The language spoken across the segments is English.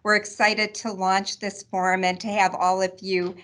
We're excited to launch this forum and to have all of you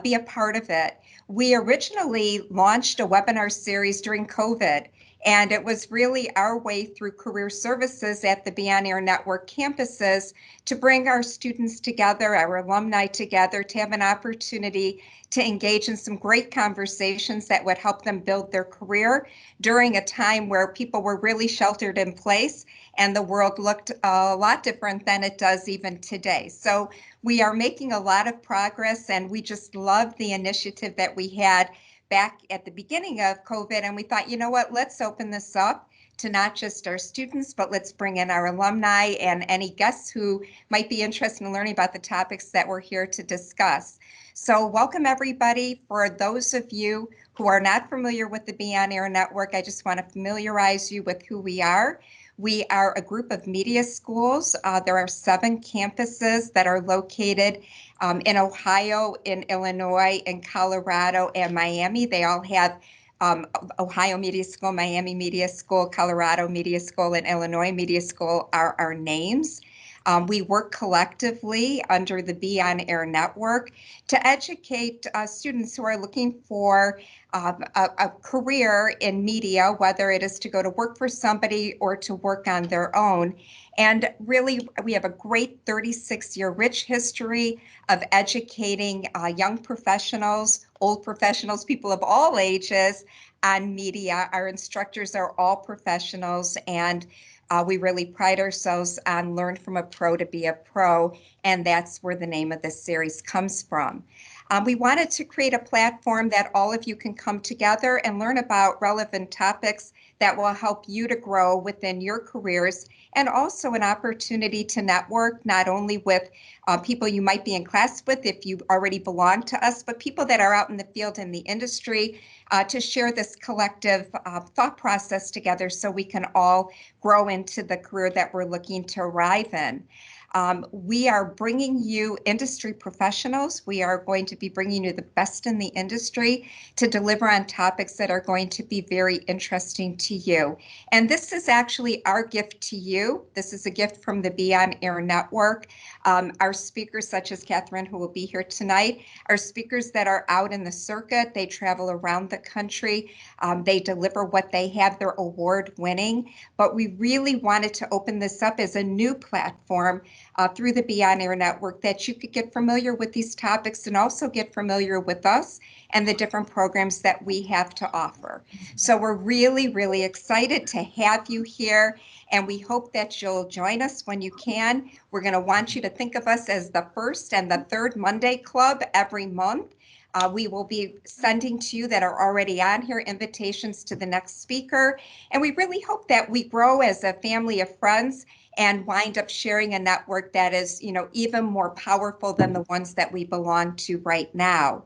be a part of it. We originally launched a webinar series during COVID, and it was really our way through career services at the Beonair Network campuses to bring our students together, our alumni together, to have an opportunity to engage in some great conversations that would help them build their career during a time where people were really sheltered in place and the world looked a lot different than it does even today. So we are making a lot of progress, and we just love the initiative that we had back at the beginning of COVID. And we thought, you know what, let's open this up to not just our students, but let's bring in our alumni and any guests who might be interested in learning about the topics that we're here to discuss. So welcome everybody. For those of you who are not familiar with the Beonair Network, I just want to familiarize you with who we are. We are a group of media schools. There are 7 campuses that are located in Ohio, in Illinois, in Colorado, and Miami. They all have Ohio Media School, Miami Media School, Colorado Media School, and Illinois Media School are our names. We work collectively under the Beonair Network to educate students who are looking for a career in media, whether it is to go to work for somebody or to work on their own. And really, we have a great 36-year rich history of educating young professionals, old professionals, people of all ages on media. Our instructors are all professionals, and we really pride ourselves on learn from a pro to be a pro, and that's where the name of this series comes from. We wanted to create a platform that all of you can come together and learn about relevant topics that will help you to grow within your careers, and also an opportunity to network not only with people you might be in class with if you already belong to us, but people that are out in the field in the industry to share this collective thought process together so we can all grow into the career that we're looking to arrive in. We are bringing you industry professionals. We are going to be bringing you the best in the industry to deliver on topics that are going to be very interesting to you. And this is actually our gift to you. This is a gift from the Beonair Network. Our speakers, such as Katherine, who will be here tonight, are speakers that are out in the circuit. They travel around the country. They deliver what they have. They're award-winning. But we really wanted to open this up as a new platform through the Beonair Network that you could get familiar with these topics and also get familiar with us and the different programs that we have to offer. So we're really, really excited to have you here, and we hope that you'll join us when you can. We're going to want you to think of us as the first and the third Monday Club every month. We will be sending to you that are already on here invitations to the next speaker. And we really hope that we grow as a family of friends and wind up sharing a network that is, even more powerful than the ones that we belong to right now.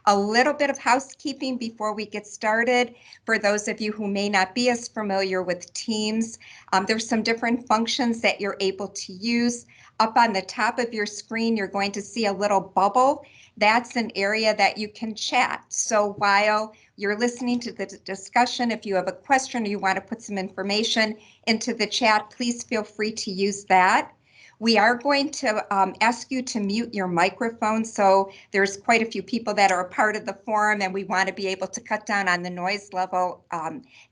A little bit of housekeeping before we get started. For those of you who may not be as familiar with Teams, there's some different functions that you're able to use. Up on the top of your screen, you're going to see a little bubble. That's an area that you can chat. So while you're listening to the discussion, if you have a question or you want to put some information into the chat, please feel free to use that. We are going to ask you to mute your microphone. So there's quite a few people that are a part of the forum, and we want to be able to cut down on the noise level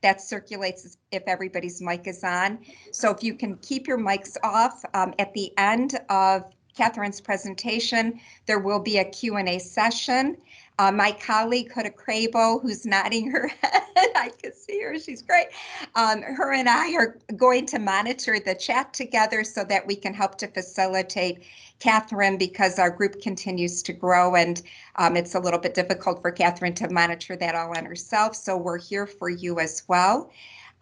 that circulates if everybody's mic is on. So if you can keep your mics off, at the end of Katherine's presentation, there will be a Q&A session. My colleague, Huda Crable, who's nodding her head, I can see her, she's great. Her and I are going to monitor the chat together so that we can help to facilitate Katherine, because our group continues to grow, and it's a little bit difficult for Katherine to monitor that all on herself. So we're here for you as well.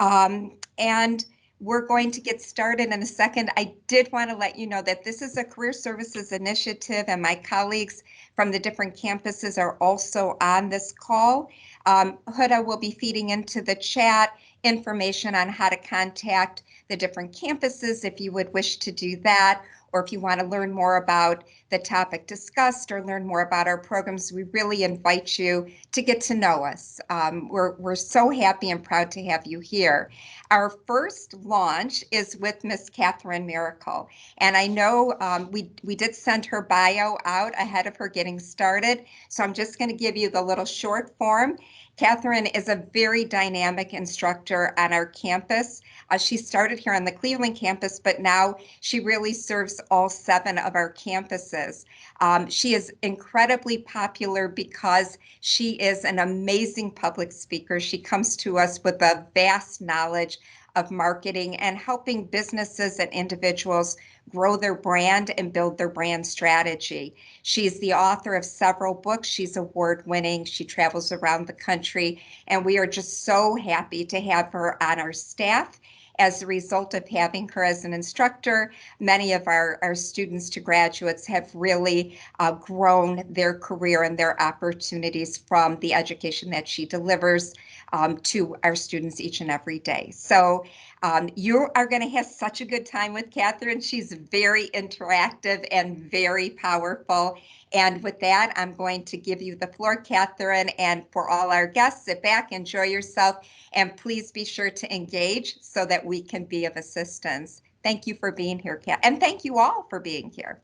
And we're going to get started in a second. I did want to let you know that this is a career services initiative, and my colleagues from the different campuses are also on this call. Huda will be feeding into the chat information on how to contact the different campuses if you would wish to do that, or if you want to learn more about the topic discussed or learn more about our programs, we really invite you to get to know us. We're so happy and proud to have you here. Our first launch is with Miss Katherine Miracle. And I know we did send her bio out ahead of her getting started. So I'm just going to give you the little short form. Katherine is a very dynamic instructor on our campus. She started here on the Cleveland campus, but now she really serves all 7 of our campuses. She is incredibly popular because she is an amazing public speaker. She comes to us with a vast knowledge of marketing and helping businesses and individuals grow their brand and build their brand strategy. She's the author of several books. She's award-winning. She travels around the country, and we are just so happy to have her on our staff. As a result of having her as an instructor, many of our students to graduates have really grown their career and their opportunities from the education that she delivers to our students each and every day. So you are going to have such a good time with Katherine. She's very interactive and very powerful. And with that, I'm going to give you the floor, Katherine. And for all our guests, sit back, enjoy yourself, and please be sure to engage so that we can be of assistance. Thank you for being here, Kat. And thank you all for being here.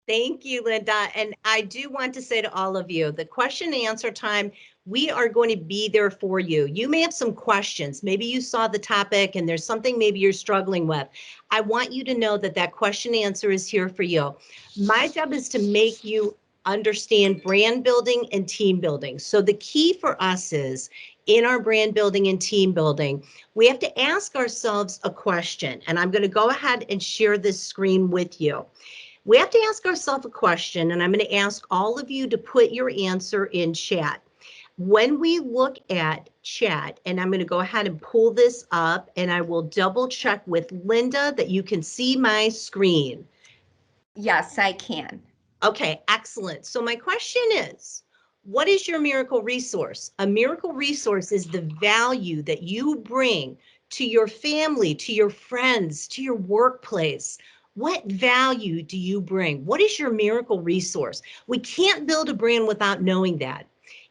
Thank you, Linda. And I do want to say to all of you, the question and answer time, we are going to be there for you. You may have some questions. Maybe you saw the topic and there's something maybe you're struggling with. I want you to know that that question and answer is here for you. My job is to make you understand brand building and team building. So the key for us is in our brand building and team building, we have to ask ourselves a question. And I'm going to go ahead and share this screen with you. We have to ask ourselves a question, and I'm going to ask all of you to put your answer in chat. When we look at chat, and I'm going to go ahead and pull this up, and I will double check with Linda that you can see my screen. Yes, I can. Okay, excellent. So my question is, what is your miracle resource? A miracle resource is the value that you bring to your family, to your friends, to your workplace. What value do you bring? What is your miracle resource? We can't build a brand without knowing that.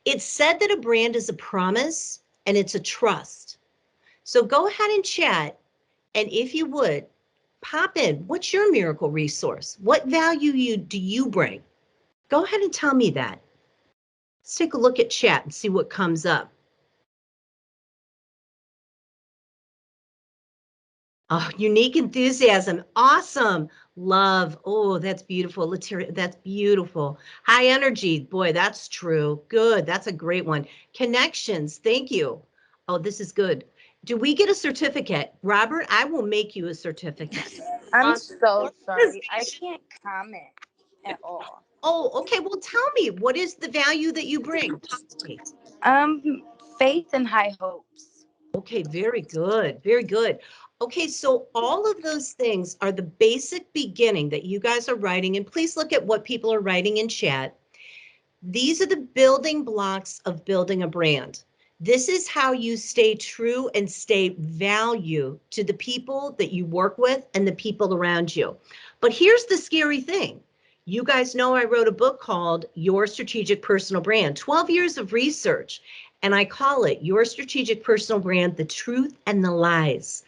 It's said that a brand is a promise and it's a trust. So go ahead and chat, and if you would, pop in. What's your miracle resource? What value do you bring? Go ahead and tell me that. Let's take a look at chat and see what comes up. Oh, unique enthusiasm. Awesome. Love. Oh, that's beautiful. Let's hear it. That's beautiful. High energy. Boy, that's true. Good. That's a great one. Connections. Thank you. Oh, this is good. Do we get a certificate? Robert, I will make you a certificate. I'm so sorry. I can't comment at all. Oh, okay. Well, tell me, what is the value that you bring? Talk to me. Faith and high hopes. Okay, very good. Very good. Okay, so all of those things are the basic beginning that you guys are writing, and please look at what people are writing in chat. These are the building blocks of building a brand. This is how you stay true and stay value to the people that you work with and the people around you. But here's the scary thing. You guys know I wrote a book called Your Strategic Personal Brand, 12 years of research, and I call it Your Strategic Personal Brand, the Truth and the Lies,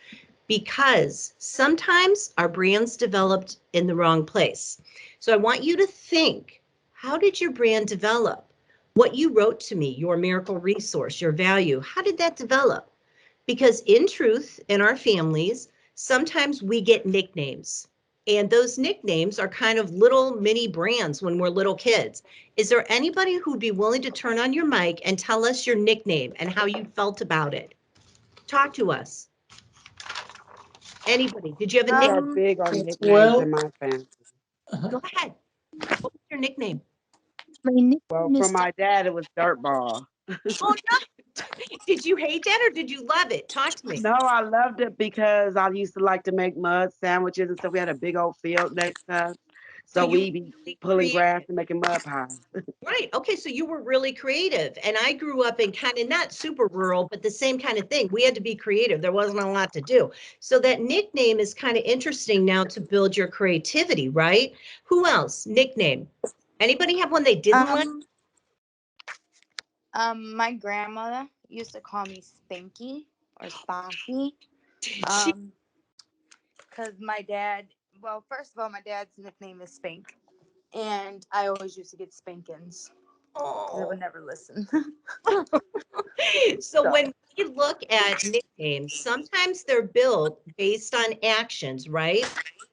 because sometimes our brand's developed in the wrong place. So I want you to think, how did your brand develop? What you wrote to me, your miracle resource, your value, how did that develop? Because in truth, in our families, sometimes we get nicknames. And those nicknames are kind of little mini brands when we're little kids. Is there anybody who'd be willing to turn on your mic and tell us your nickname and how you felt about it? Talk to us. Anybody? Did you have a We nickname? are big on nicknames Well, in my family. Go ahead. What was your nickname? my nickname Well, is from my dad, it was Dirt Ball. Oh, no. Did you hate that or did you love it? Talk to me. No, I loved it because I used to like to make mud sandwiches and stuff. We had a big old field next to us. So you we be really pulling creative. grass and making mud pies. Right. Okay. So you were really creative. And I grew up in kind of not super rural, but the same kind of thing. We had to be creative. There wasn't a lot to do. So that nickname is kind of interesting now to build your creativity, right? Who else? Nickname. Anybody have one they didn't like? My grandmother used to call me Spanky or Spanky. Did she? Because my dad, well, first of all, my dad's nickname is Spank. And I always used to get spankings. Because I Oh. would never listen. So So, when we look at nicknames, sometimes they're built based on actions, right?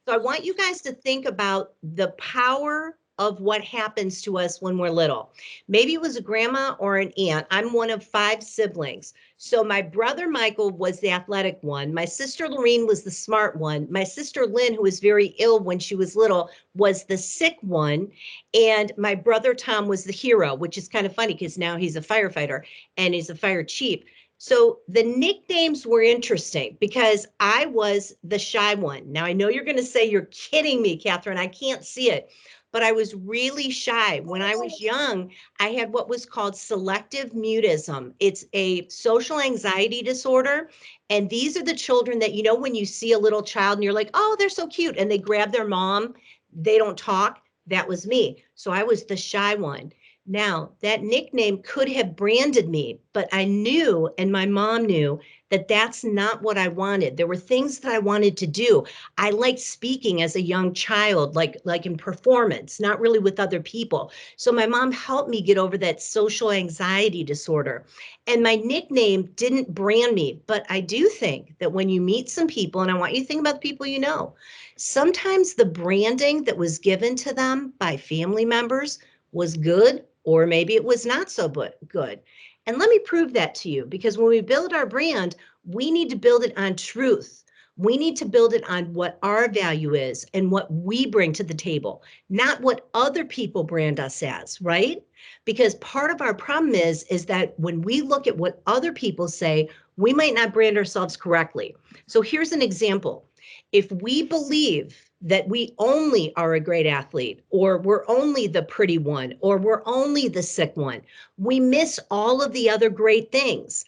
So I want you guys to think about the power of what happens to us when we're little. Maybe it was a grandma or an aunt. I'm one of 5 siblings. So my brother Michael was the athletic one. My sister Lorene was the smart one. My sister Lynn, who was very ill when she was little, was the sick one. And my brother Tom was the hero, which is kind of funny because now he's a firefighter and he's a fire chief. So the nicknames were interesting because I was the shy one. Now I know you're going to say you're kidding me, Catherine. I can't see it, but I was really shy. When I was young, I had what was called selective mutism. It's a social anxiety disorder. And these are the children that, you know, when you see a little child and you're like, oh, they're so cute. And they grab their mom, they don't talk. That was me. So I was the shy one. Now, that nickname could have branded me, but I knew, and my mom knew, that that's not what I wanted. There were things that I wanted to do. I liked speaking as a young child, like in performance, not really with other people. So my mom helped me get over that social anxiety disorder. And my nickname didn't brand me, but I do think that when you meet some people, and I want you to think about the people you know, sometimes the branding that was given to them by family members was good, or maybe it was not so good. And let me prove that to you, because when we build our brand, we need to build it on truth. We need to build it on what our value is and what we bring to the table, not what other people brand us as, right? Because part of our problem is that when we look at what other people say, we might not brand ourselves correctly. So here's an example. If we believe that we only are a great athlete, or we're only the pretty one, or we're only the sick one, we miss all of the other great things.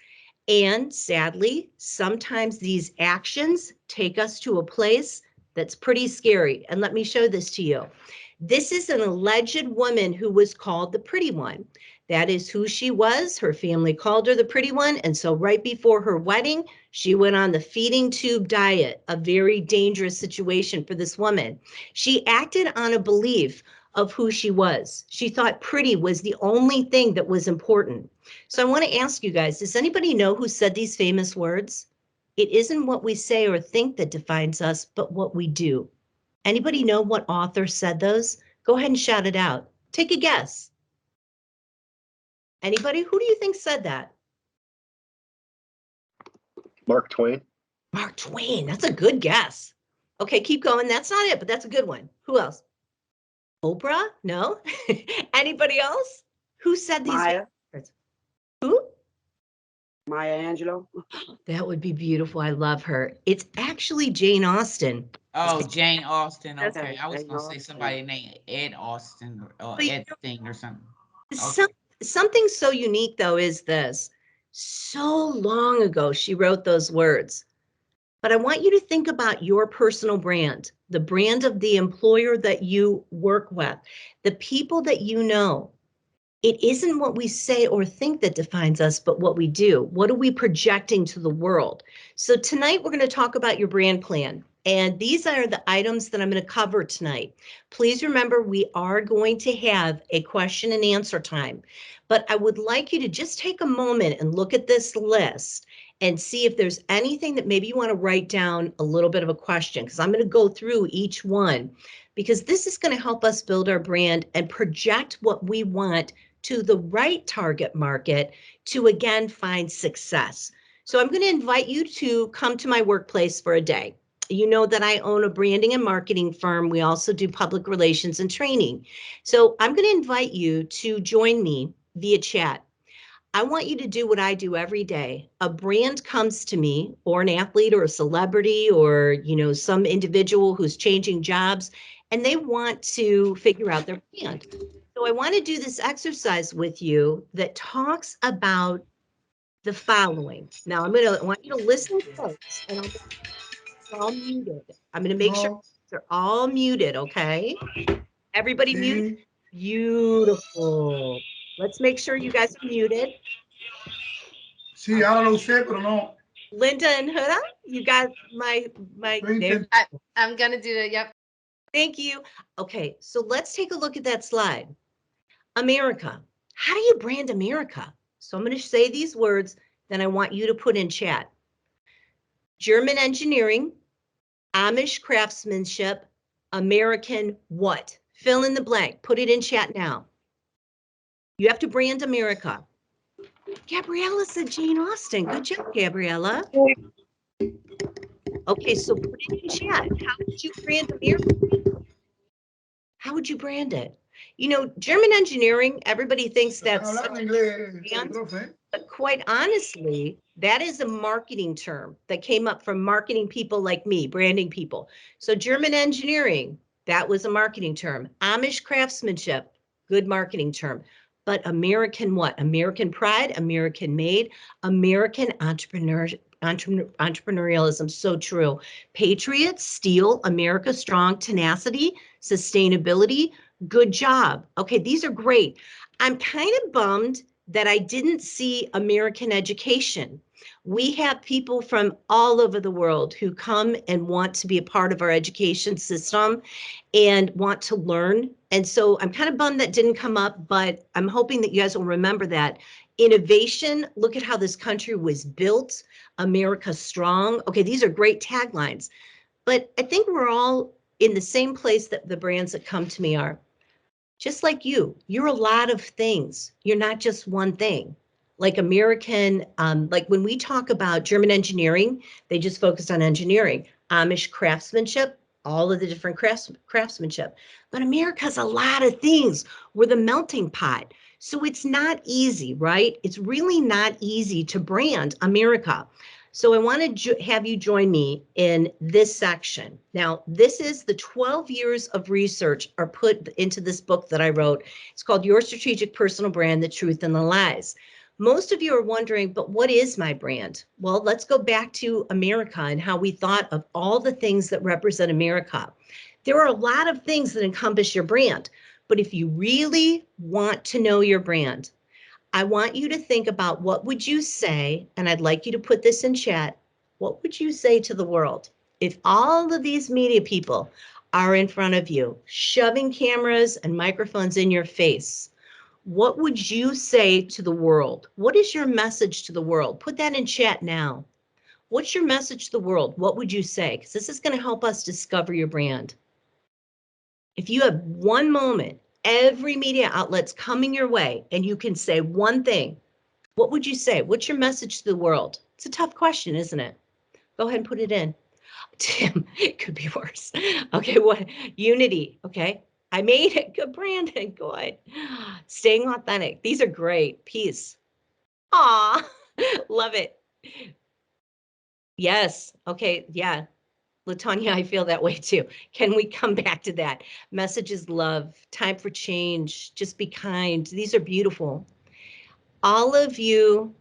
And sadly, sometimes these actions take us to a place that's pretty scary. And let me show this to you. This is an alleged woman who was called the pretty one. That is who she was. Her family called her the pretty one. And so right before her wedding, she went on the feeding tube diet, a very dangerous situation for this woman. She acted on a belief of who she was. She thought pretty was the only thing that was important. So I want to ask you guys, does anybody know who said these famous words? It isn't what we say or think that defines us, but what we do. Anybody know what author said those? Go ahead and shout it out. Take a guess. Anybody? Who do you think said that? Mark Twain. Mark Twain. That's a good guess. Okay, keep going. That's not it, but that's a good one. Who else? Oprah? No? Anybody else? Who said these Maya. words? Who? Maya Angelou. That would be beautiful. I love her. It's actually Jane Austen. Oh, Jane Austen. That's Okay, I was Jane gonna say Austen. somebody named Ed Austen or but Ed Thing or something. some, Okay. something so unique, though, is this. So long ago, she wrote those words. But I want you to think about your personal brand, the brand of the employer that you work with, the people that you know. It isn't what we say or think that defines us, but what we do. What are we projecting to the world? So tonight we're going to talk about your brand plan. And these are the items that I'm going to cover tonight. Please remember, we are going to have a question and answer time. But I would like you to just take a moment and look at this list and see if there's anything that maybe you want to write down a little bit of a question, because I'm going to go through each one, because this is going to help us build our brand and project what we want to the right target market to, again, find success. So I'm going to invite you to come to my workplace for a day. You know that I own a branding and marketing firm. We also do public relations and training. So I'm going to invite you to join me via chat. I want you to do what I do every day. A brand comes to me, or an athlete or a celebrity, or, you know, some individual who's changing jobs, and they want to figure out their brand. So I want to do this exercise with you that talks about the following. Now I want you to listen close, and they're all muted. I'm going to make sure they're all muted, okay? Everybody muted? Beautiful. Let's make sure you guys are muted. Sí, ahora lo usé, pero no. Linda and Huda, you got my there. I'm gonna do it. Yep. Thank you. Okay, so let's take a look at that slide. America. How do you brand America? So I'm going to say these words, then I want you to put in chat. German engineering, Amish craftsmanship, American what? Fill in the blank. Put it in chat now. You have to brand America. Gabriella said Jane Austen. Good job, Gabriella. Okay, so put it in chat. How would you brand America? How would you brand it? You know, German engineering, everybody thinks that's such a brand, but quite honestly, that is a marketing term that came up from marketing people like me, branding people. So German engineering, that was a marketing term. Amish craftsmanship, good marketing term. But American what? American pride, American made, American entrepreneurialism, so true. Patriots, steel, America strong, tenacity, sustainability, good job. Okay, these are great. I'm kind of bummed that I didn't see American education. We have people from all over the world who come and want to be a part of our education system and want to learn. And so I'm kind of bummed that didn't come up, but I'm hoping that you guys will remember that. Innovation, look at how this country was built. America strong. Okay, these are great taglines. But I think we're all in the same place that the brands that come to me are. Just like you're a lot of things. You're not just one thing. Like American, like when we talk about German engineering, they just focused on engineering. Amish craftsmanship, all of the different craftsmanship. But America's a lot of things. We're the melting pot. So it's not easy, right? It's really not easy to brand America. So I want to have you join me in this section. Now, this is the 12 years of research are put into this book that I wrote. It's called Your Strategic Personal Brand, The Truth and the Lies. Most of you are wondering, but what is my brand? Well, let's go back to America and how we thought of all the things that represent America. There are a lot of things that encompass your brand, but if you really want to know your brand, I want you to think about what would you say, and I'd like you to put this in chat. What would you say to the world if all of these media people are in front of you, shoving cameras and microphones in your face? What would you say to the world? What is your message to the world? Put that in chat now. What's your message to the world? What would you say? Because this is going to help us discover your brand. If you have one moment, every media outlet's coming your way, and you can say one thing, what would you say? What's your message to the world? It's a tough question, isn't it? Go ahead and put it in. Tim, it could be worse. Okay, what? Unity, okay. I made it. Good, Brandon. Good. Staying authentic. These are great. Peace. Aw, love it. Yes. Okay. Yeah. Latonya, I feel that way too. Can we come back to that? Message is love. Time for change. Just be kind. These are beautiful. All of you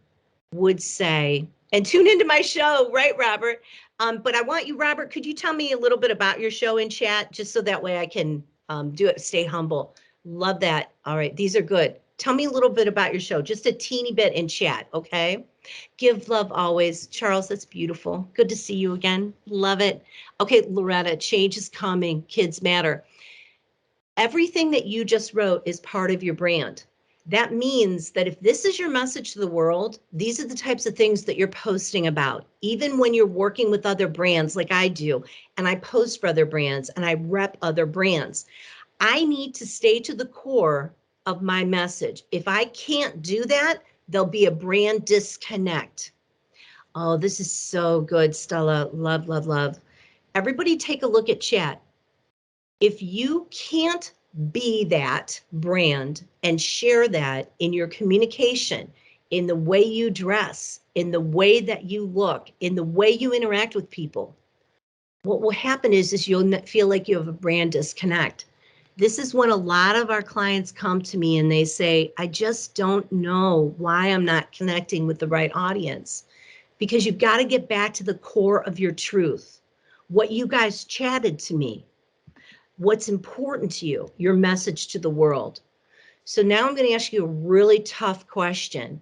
would say, and tune into my show, right, Robert? But I want you, Robert, could you tell me a little bit about your show in chat, just so that way I can do it, stay humble. Love that. All right, these are good. Tell me a little bit about your show, just a teeny bit in chat, okay? Give love always. Charles, that's beautiful. Good to see you again. Love it. Okay, Loretta, change is coming. Kids matter. Everything that you just wrote is part of your brand. That means that if this is your message to the world, these are the types of things that you're posting about. Even when you're working with other brands like I do, and I post for other brands and I rep other brands, I need to stay to the core of my message. If I can't do that, there'll be a brand disconnect. Oh, this is so good, Stella. Love, love, love. Everybody take a look at chat. If you can't be that brand and share that in your communication, in the way you dress, in the way that you look, in the way you interact with people, what will happen is you'll feel like you have a brand disconnect. This is when a lot of our clients come to me and they say, I just don't know why I'm not connecting with the right audience. Because you've got to get back to the core of your truth. What you guys chatted to me, what's important to you, your message to the world. So now I'm going to ask you a really tough question.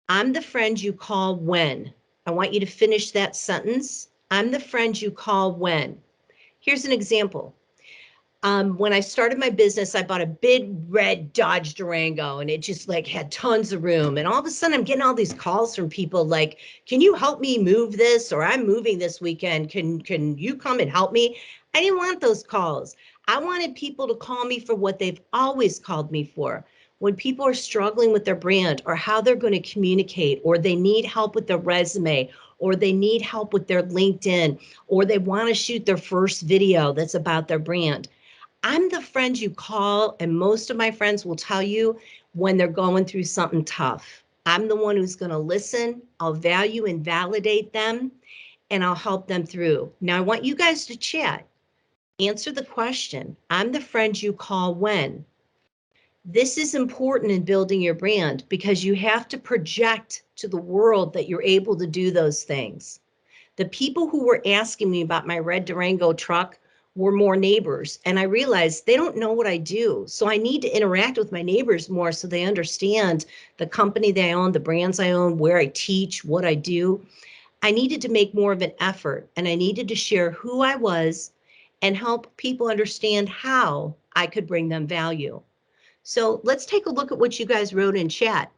I'm the friend you call when. I want you to finish that sentence. I'm the friend you call when. Here's an example. When I started my business, I bought a big red Dodge Durango and it just like had tons of room. And all of a sudden I'm getting all these calls from people like, can you help me move this? Or I'm moving this weekend. Can you come and help me? I didn't want those calls. I wanted people to call me for what they've always called me for. When people are struggling with their brand or how they're going to communicate, or they need help with their resume, or they need help with their LinkedIn, or they want to shoot their first video that's about their brand. I'm the friend you call, and most of my friends will tell you when they're going through something tough. I'm the one who's going to listen, I'll value and validate them, and I'll help them through. Now, I want you guys to chat. Answer the question. I'm the friend you call when. This is important in building your brand because you have to project to the world that you're able to do those things. The people who were asking me about my red Durango truck were more neighbors. And I realized they don't know what I do. So I need to interact with my neighbors more so they understand the company that I own, the brands I own, where I teach, what I do. I needed to make more of an effort and I needed to share who I was and help people understand how I could bring them value. So let's take a look at what you guys wrote in chat.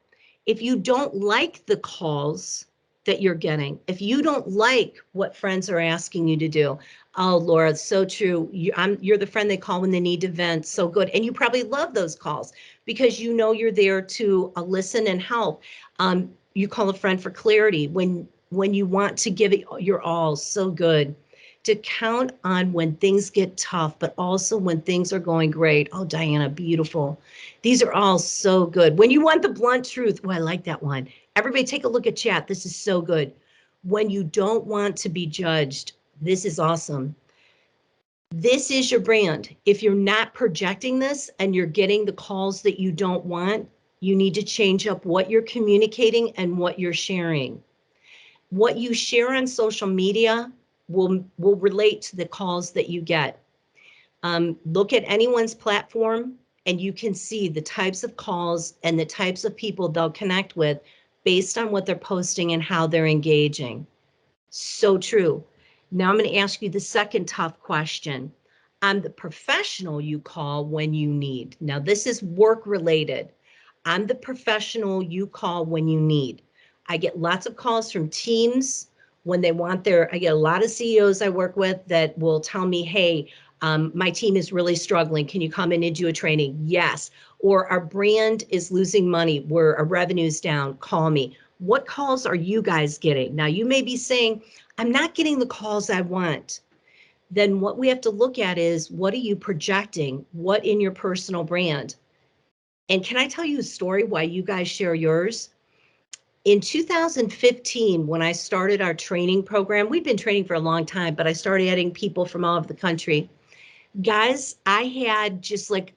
If you don't like the calls that you're getting, if you don't like what friends are asking you to do, oh, Laura, it's so true. You're the friend they call when they need to vent. So good. And you probably love those calls because you know you're there to listen and help. You call a friend for clarity when you want to give it your all. So good. To count on when things get tough, but also when things are going great. Oh, Diana, beautiful. These are all so good. When you want the blunt truth, oh, I like that one. Everybody take a look at chat. This is so good. When you don't want to be judged, this is awesome. This is your brand. If you're not projecting this and you're getting the calls that you don't want, you need to change up what you're communicating and what you're sharing. What you share on social media will relate to the calls that you get. Look at anyone's platform and you can see the types of calls and the types of people they'll connect with based on what they're posting and how they're engaging. So true. Now I'm going to ask you the second tough question. I'm the professional you call when you need. Now this is work related. I'm the professional you call when you need. I get lots of calls from teams when they want I get a lot of CEOs I work with that will tell me, hey, my team is really struggling. Can you come in and do a training? Yes. Or our brand is losing money. Our revenue's down. Call me. What calls are you guys getting? Now you may be saying, I'm not getting the calls I want. Then what we have to look at is, what are you projecting? What in your personal brand? And can I tell you a story why you guys share yours? In 2015, when I started our training program, we've been training for a long time, but I started adding people from all over the country. Guys, I had just like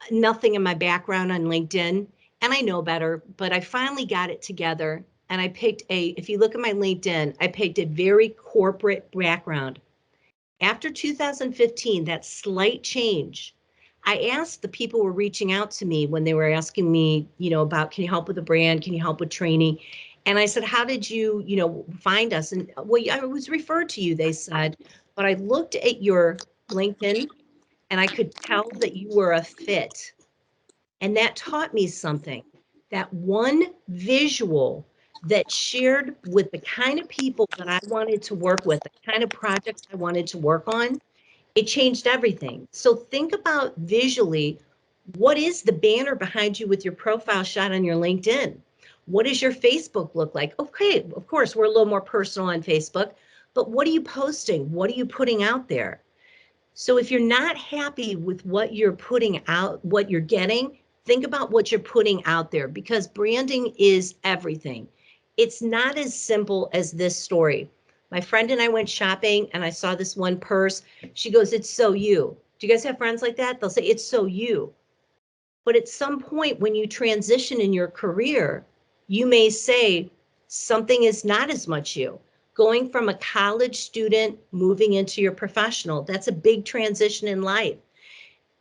nothing in my background on LinkedIn, and I know better, but I finally got it together. And I picked if you look at my LinkedIn, I picked a very corporate background. After 2015, that slight change, I asked the people who were reaching out to me when they were asking me, about, can you help with the brand? Can you help with training? And I said, how did you, find us? And well, I was referred to you, they said, but I looked at your LinkedIn and I could tell that you were a fit. And that taught me something. That one visual that shared with the kind of people that I wanted to work with, the kind of projects I wanted to work on, it changed everything. So think about visually, what is the banner behind you with your profile shot on your LinkedIn? What does your Facebook look like? Okay, of course, we're a little more personal on Facebook, but what are you posting? What are you putting out there? So if you're not happy with what you're putting out, what you're getting, think about what you're putting out there, because branding is everything. It's not as simple as this story. My friend and I went shopping and I saw this one purse. She goes, "It's so you." Do you guys have friends like that? They'll say, "It's so you." But at some point when you transition in your career, you may say something is not as much you. Going from a college student moving into your professional, that's a big transition in life.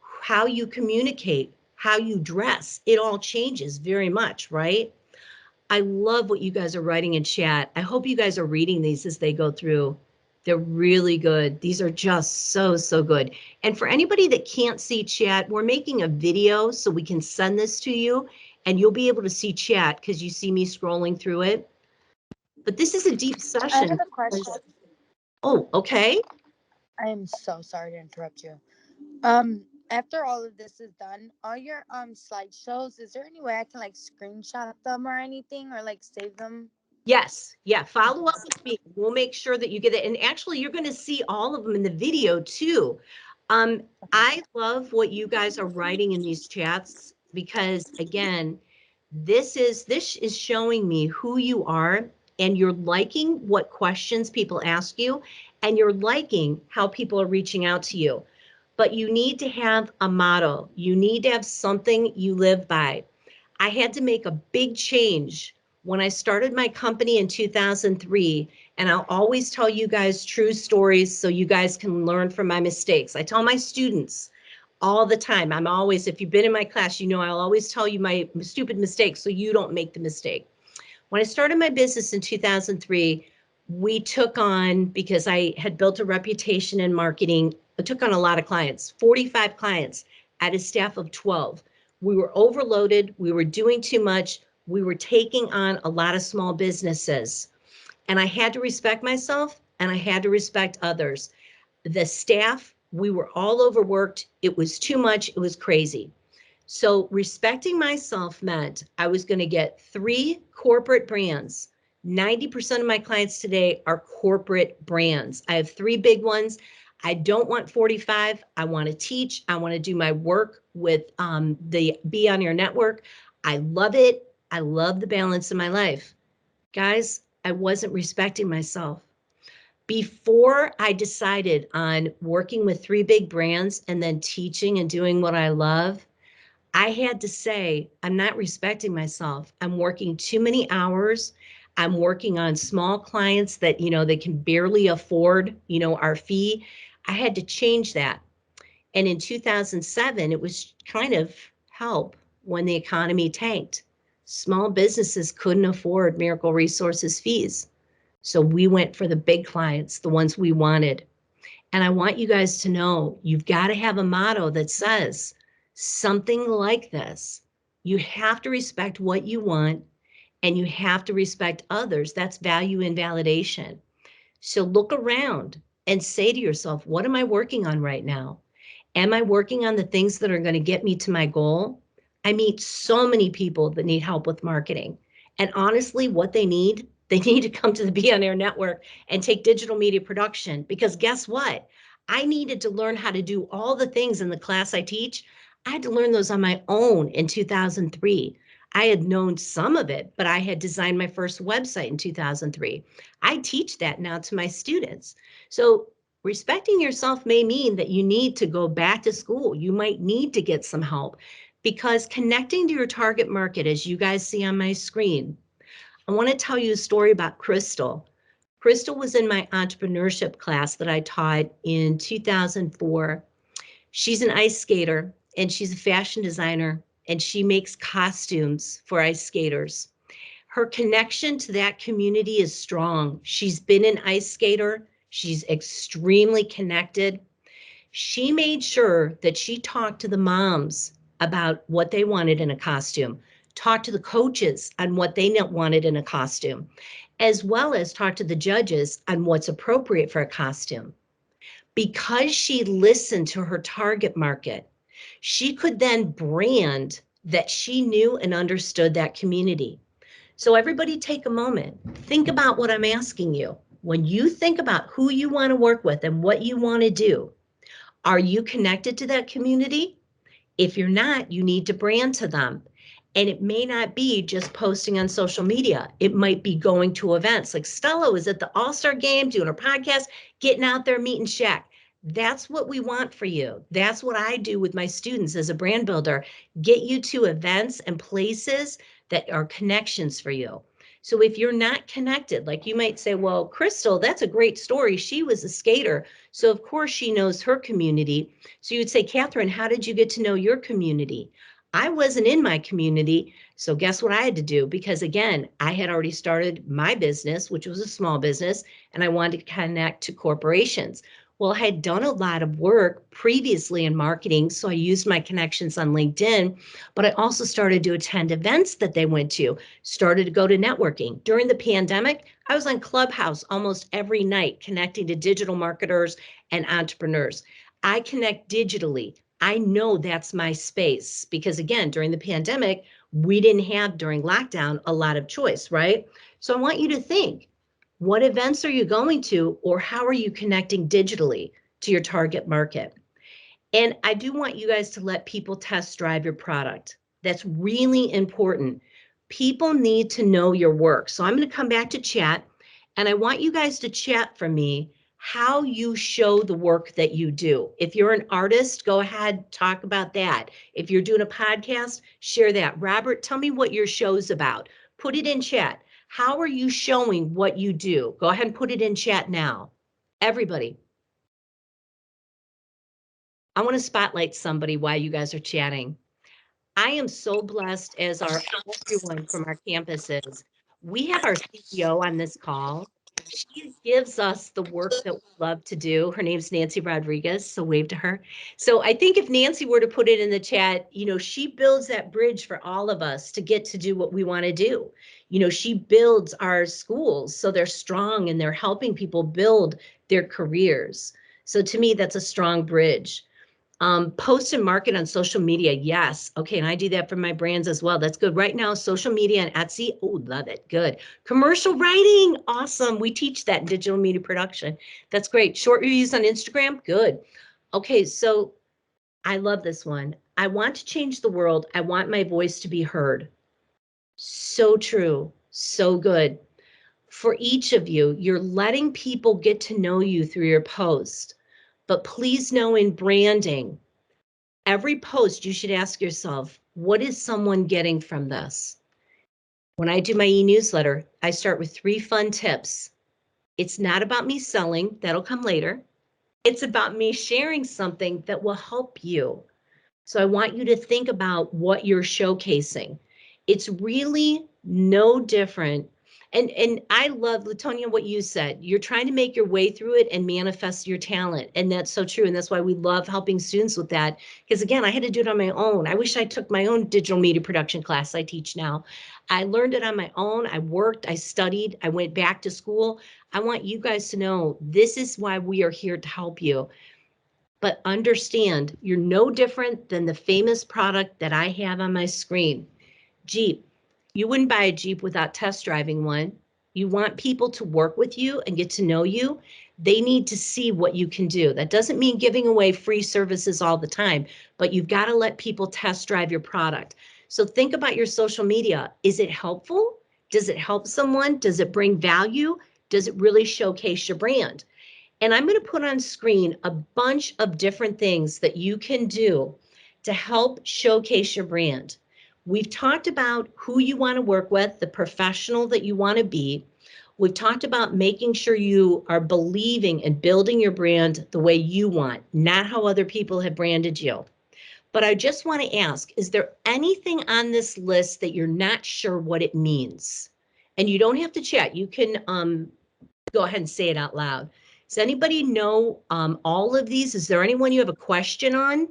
How you communicate, how you dress, it all changes very much, right? I love what you guys are writing in chat. I hope you guys are reading these as they go through. They're really good. These are just so, so good. And for anybody that can't see chat, we're making a video so we can send this to you and you'll be able to see chat because you see me scrolling through it. But this is a deep I session. have a question. Oh, okay. I am so sorry to interrupt you. After all of this is done, all your slideshows, is there any way I can like screenshot them or anything or like save them? Yes, yeah, follow up with me. We'll make sure that you get it. And actually, you're going to see all of them in the video too. I love what you guys are writing in these chats because again, this is showing me who you are and you're liking what questions people ask you and you're liking how people are reaching out to you. But you need to have a motto. You need to have something you live by. I had to make a big change when I started my company in 2003, and I'll always tell you guys true stories so you guys can learn from my mistakes. I tell my students all the time, I'm always, if you've been in my class, you know I'll always tell you my stupid mistakes so you don't make the mistake. When I started my business in 2003, we took on, because I had built a reputation in marketing, I took on a lot of clients, 45 clients at a staff of 12. We were overloaded. We were doing too much. We were taking on a lot of small businesses. And I had to respect myself and I had to respect others. The staff, we were all overworked. It was too much. It was crazy. So respecting myself meant I was going to get 3 corporate brands. 90% of my clients today are corporate brands. I have 3 big ones. I don't want 45. I want to teach. I want to do my work with the Beonair network. I love it. I love the balance in my life. Guys, I wasn't respecting myself. Before I decided on working with 3 big brands and then teaching and doing what I love, I had to say, I'm not respecting myself. I'm working too many hours. I'm working on small clients that, they can barely afford, our fee. I had to change that. And in 2007, it was kind of help when the economy tanked. Small businesses couldn't afford Miracle Resources fees. So we went for the big clients, the ones we wanted. And I want you guys to know you've got to have a motto that says something like this. You have to respect what you want and you have to respect others. That's value and validation. So look around and say to yourself, what am I working on right now? Am I working on the things that are going to get me to my goal? I meet so many people that need help with marketing. And honestly, what they need to come to the Beonair network and take digital media production because guess what? I needed to learn how to do all the things in the class I teach. I had to learn those on my own in 2003. I had known some of it, but I had designed my first website in 2003. I teach that now to my students. So respecting yourself may mean that you need to go back to school. You might need to get some help because connecting to your target market, as you guys see on my screen, I want to tell you a story about Crystal. Crystal was in my entrepreneurship class that I taught in 2004. She's an ice skater and she's a fashion designer and she makes costumes for ice skaters. Her connection to that community is strong. She's been an ice skater. She's extremely connected. She made sure that she talked to the moms about what they wanted in a costume, talked to the coaches on what they wanted in a costume, as well as talk to the judges on what's appropriate for a costume. Because she listened to her target market, she could then brand that she knew and understood that community. So everybody take a moment. Think about what I'm asking you. When you think about who you want to work with and what you want to do, are you connected to that community? If you're not, you need to brand to them. And it may not be just posting on social media. It might be going to events. Like Stella was at the All-Star game, doing her podcast, getting out there, meeting Shaq. That's what we want for you. That's what I do with my students as a brand builder. Get you to events and places that are connections for you. So if you're not connected, like you might say, well, Crystal, that's a great story. She was a skater. So of course she knows her community. So you would say, Katherine, how did you get to know your community? I wasn't in my community. So guess what I had to do? Because again, I had already started my business, which was a small business, and I wanted to connect to corporations. Well, I had done a lot of work previously in marketing, so I used my connections on LinkedIn, but I also started to attend events that they went to, started to go to networking. During the pandemic, I was on Clubhouse almost every night, connecting to digital marketers and entrepreneurs. I connect digitally. I know that's my space because again, during the pandemic, we didn't have during lockdown a lot of choice, right? So I want you to think, what events are you going to, or how are you connecting digitally to your target market? And I do want you guys to let people test drive your product. That's really important. People need to know your work. So I'm going to come back to chat, and I want you guys to chat for me how you show the work that you do. If you're an artist, go ahead, talk about that. If you're doing a podcast, share that. Robert, tell me what your show's about. Put it in chat. How are you showing what you do? Go ahead and put it in chat now. Everybody. I want to spotlight somebody while you guys are chatting. I am so blessed as our everyone from our campuses. We have our CEO on this call. She gives us the work that we love to do. Her name's Nancy Rodriguez, so wave to her. So I think if Nancy were to put it in the chat, she builds that bridge for all of us to get to do what we want to do. She builds our schools so they're strong and they're helping people build their careers. So to me, that's a strong bridge. Post and market on social media. Yes. Okay. And I do that for my brands as well. That's good. Right now, social media and Etsy. Oh, love it. Good. Commercial writing. Awesome. We teach that in digital media production. That's great. Short reviews on Instagram. Good. Okay. So I love this one. I want to change the world. I want my voice to be heard. So true. So good. For each of you, you're letting people get to know you through your post. But please know in branding, every post you should ask yourself, what is someone getting from this? When I do my e-newsletter, I start with 3 fun tips. It's not about me selling, that'll come later. It's about me sharing something that will help you. So I want you to think about what you're showcasing. It's really no different. And I love, Latonia, what you said. You're trying to make your way through it and manifest your talent. And that's so true. And that's why we love helping students with that. Because again, I had to do it on my own. I wish I took my own digital media production class I teach now. I learned it on my own. I worked, I studied, I went back to school. I want you guys to know this is why we are here to help you. But understand, you're no different than the famous product that I have on my screen, Jeep. You wouldn't buy a Jeep without test driving one. You want people to work with you and get to know you. They need to see what you can do. That doesn't mean giving away free services all the time, but you've got to let people test drive your product. So think about your social media. Is it helpful? Does it help someone? Does it bring value? Does it really showcase your brand? And I'm going to put on screen a bunch of different things that you can do to help showcase your brand. We've talked about who you want to work with, the professional that you want to be. We've talked about making sure you are believing and building your brand the way you want, not how other people have branded you. But I just want to ask, is there anything on this list that you're not sure what it means? And you don't have to chat. You can go ahead and say it out loud. Does anybody know all of these? Is there anyone you have a question on?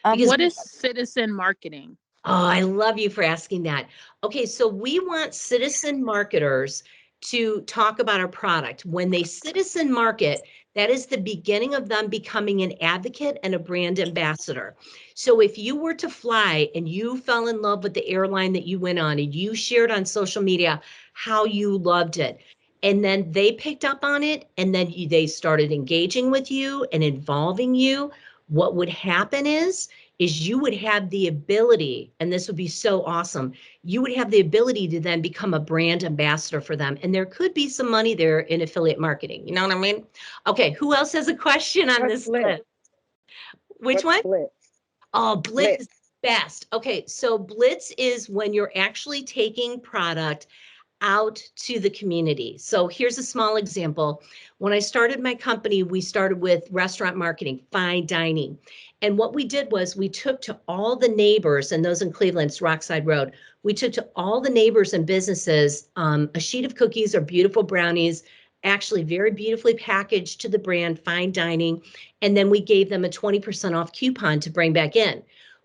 Because what is citizen marketing? Oh, I love you for asking that. Okay, so we want citizen marketers to talk about our product. When they citizen market, that is the beginning of them becoming an advocate and a brand ambassador. So if you were to fly and you fell in love with the airline that you went on and you shared on social media how you loved it, and then they picked up on it and then they started engaging with you and involving you, what would happen is is you would have the ability, and this would be so awesome, you would have the ability to then become a brand ambassador for them. And there could be some money there in affiliate marketing. You know what I mean? Okay, who else has a question on What's this Blitz? list? Which What's one? Blitz? Oh, Blitz is best. Okay, so Blitz is when you're actually taking product out to the community. So here's a small example. When I started my company, we started with restaurant marketing, fine dining. And what we did was we took to all the neighbors, and those in Cleveland, it's Rockside Road, we took to all the neighbors and businesses a sheet of cookies or beautiful brownies, actually very beautifully packaged to the brand, fine dining. And then we gave them a 20% off coupon to bring back in.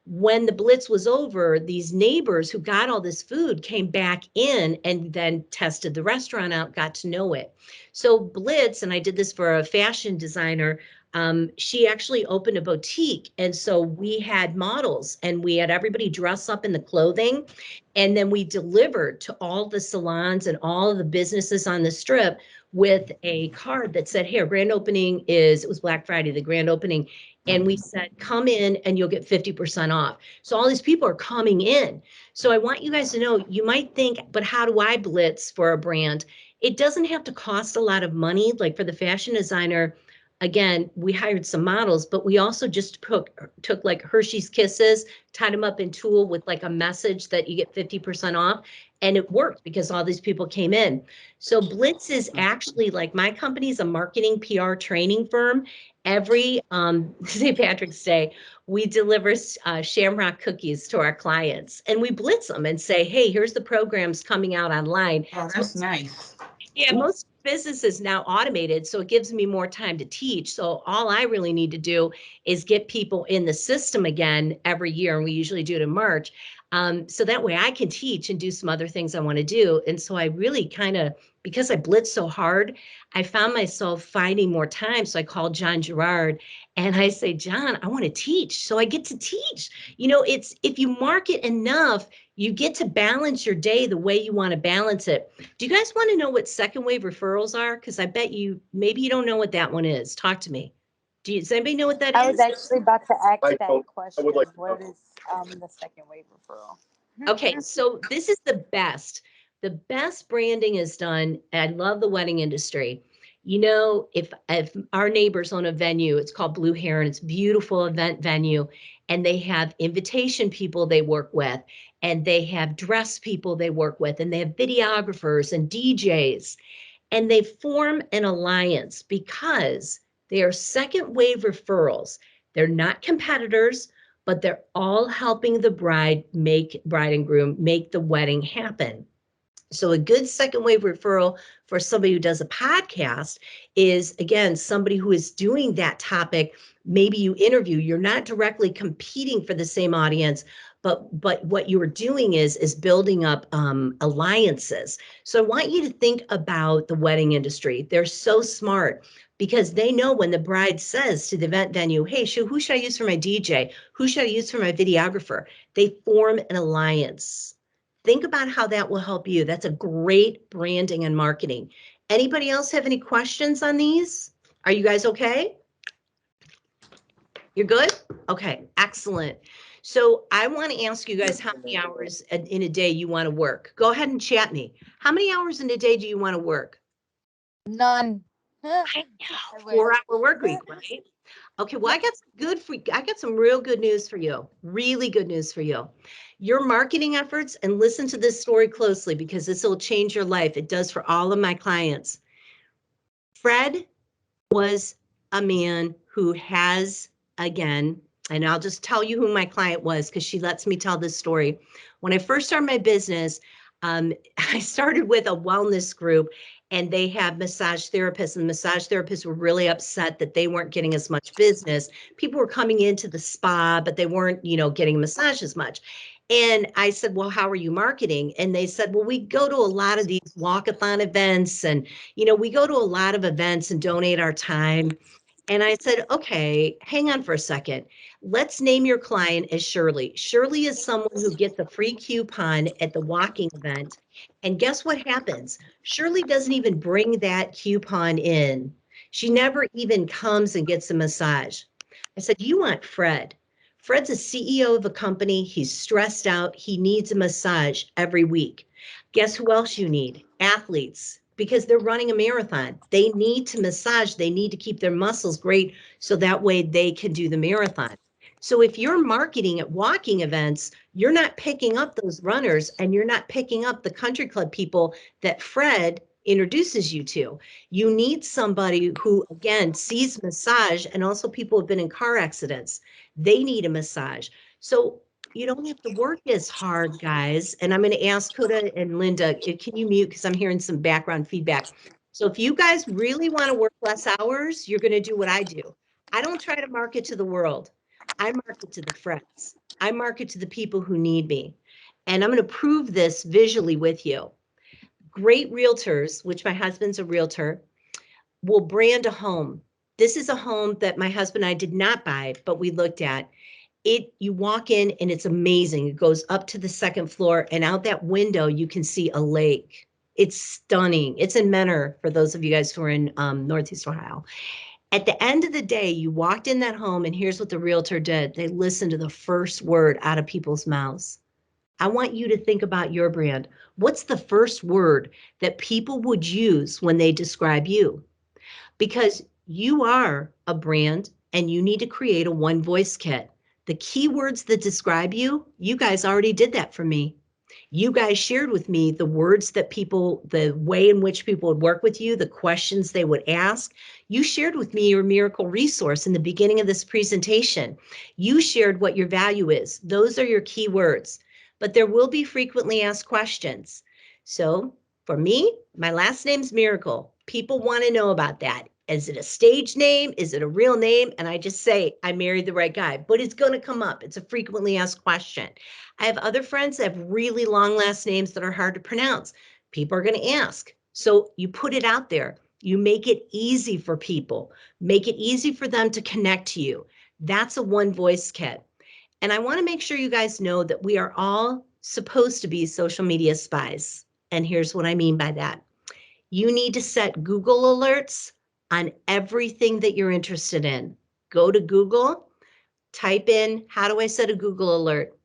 When the Blitz was over, these neighbors who got all this food came back in and then tested the restaurant out, got to know it. So Blitz, and I did this for a fashion designer, she actually opened a boutique. And so we had models and we had everybody dress up in the clothing. And then we delivered to all the salons and all of the businesses on the strip with a card that said, hey, our grand opening it was Black Friday, the grand opening. And we said, come in and you'll get 50% off. So all these people are coming in. So I want you guys to know, you might think, but how do I blitz for a brand? It doesn't have to cost a lot of money. Like for the fashion designer, again, we hired some models, but we also just took like Hershey's Kisses, tied them up in tulle with like a message that you get 50% off. And it worked because all these people came in. So Blitz is actually like my company's a marketing PR training firm. Every St. Patrick's Day, we deliver Shamrock cookies to our clients and we blitz them and say, hey, here's the programs coming out online. Oh, that's nice. Yeah, most businesses now automated, so it gives me more time to teach. So all I really need to do is get people in the system again every year, and we usually do it in March. So that way I can teach and do some other things I want to do. And so I really kind of, because I blitzed so hard, I found myself finding more time. So I called John Gerard and I say, John, I want to teach. So I get to teach. You know, it's if you market enough, you get to balance your day the way you want to balance it. Do you guys want to know what second wave referrals are? Because I bet maybe you don't know what that one is. Talk to me. Does anybody know what that I was is? actually about to ask I that don't- I question. would like to What know. is the second wave referral? Okay, so this is the best. The best branding is done. I love the wedding industry. You know, if our neighbors own a venue, it's called Blue Heron. It's a beautiful event venue, and they have invitation people they work with, and they have dress people they work with, and they have videographers and DJs, and they form an alliance because they are second wave referrals. They're not competitors, but they're all helping the bride and groom make the wedding happen. So a good second wave referral for somebody who does a podcast is, again, somebody who is doing that topic. Maybe you interview, you're not directly competing for the same audience, but what you are doing is building up alliances. So I want you to think about the wedding industry. They're so smart because they know when the bride says to the event venue, hey, who should I use for my DJ? Who should I use for my videographer? They form an alliance. Think about how that will help you. That's a great branding and marketing. Anybody else have any questions on these? Are you guys okay? You're good? Okay, excellent. So I want to ask you guys how many hours in a day you want to work. Go ahead and chat me. How many hours in a day do you want to work? None. I know, 4-hour work week, right? Okay, well, I got some real good news for you. Really good news for you. Your marketing efforts, and listen to this story closely because this will change your life. It does for all of my clients. Fred was a man who has, again, and I'll just tell you who my client was because she lets me tell this story. When I first started my business, I started with a wellness group and they have massage therapists, and the massage therapists were really upset that they weren't getting as much business. People were coming into the spa, but they weren't, getting a massage as much. And I said, well, how are you marketing? And they said, well, we go to a lot of these walkathon events and, we go to a lot of events and donate our time. And I said, okay, hang on for a second. Let's name your client as Shirley. Shirley is someone who gets a free coupon at the walking event. And guess what happens? Shirley doesn't even bring that coupon in. She never even comes and gets a massage. I said, you want Fred. Fred's a CEO of a company. He's stressed out. He needs a massage every week. Guess who else you need? Athletes, because they're running a marathon. They need to massage. They need to keep their muscles great so that way they can do the marathon. So if you're marketing at walking events, you're not picking up those runners and you're not picking up the country club people that Fred introduces you to. You need somebody who, again, sees massage, and also people who've been in car accidents. They need a massage. So you don't have to work as hard, guys. And I'm going to ask Huda and Linda, can you mute? Because I'm hearing some background feedback. So if you guys really want to work less hours, you're going to do what I do. I don't try to market to the world. I market to the friends. I market to the people who need me. And I'm going to prove this visually with you. Great realtors, which my husband's a realtor, will brand a home. This is a home that my husband and I did not buy, but we looked at. You walk in and it's amazing. It goes up to the second floor, and out that window, you can see a lake. It's stunning. It's in Menor, for those of you guys who are in Northeast Ohio. At the end of the day, you walked in that home, and here's what the realtor did. They listened to the first word out of people's mouths. I want you to think about your brand. What's the first word that people would use when they describe you? Because you are a brand and you need to create a one voice kit. The keywords that describe you, you guys already did that for me. You guys shared with me the words that people, the way in which people would work with you, the questions they would ask. You shared with me your miracle resource in the beginning of this presentation. You shared what your value is. Those are your keywords, but there will be frequently asked questions. So for me, my last name's Miracle. People want to know about that. Is it a stage name? Is it a real name? And I just say, I married the right guy, but it's going to come up. It's a frequently asked question. I have other friends that have really long last names that are hard to pronounce. People are going to ask. So you put it out there. You make it easy for people. Make it easy for them to connect to you. That's a one voice kit. And I want to make sure you guys know that we are all supposed to be social media spies. And here's what I mean by that. You need to set Google alerts on everything that you're interested in. Go to Google, type in, how do I set a Google alert?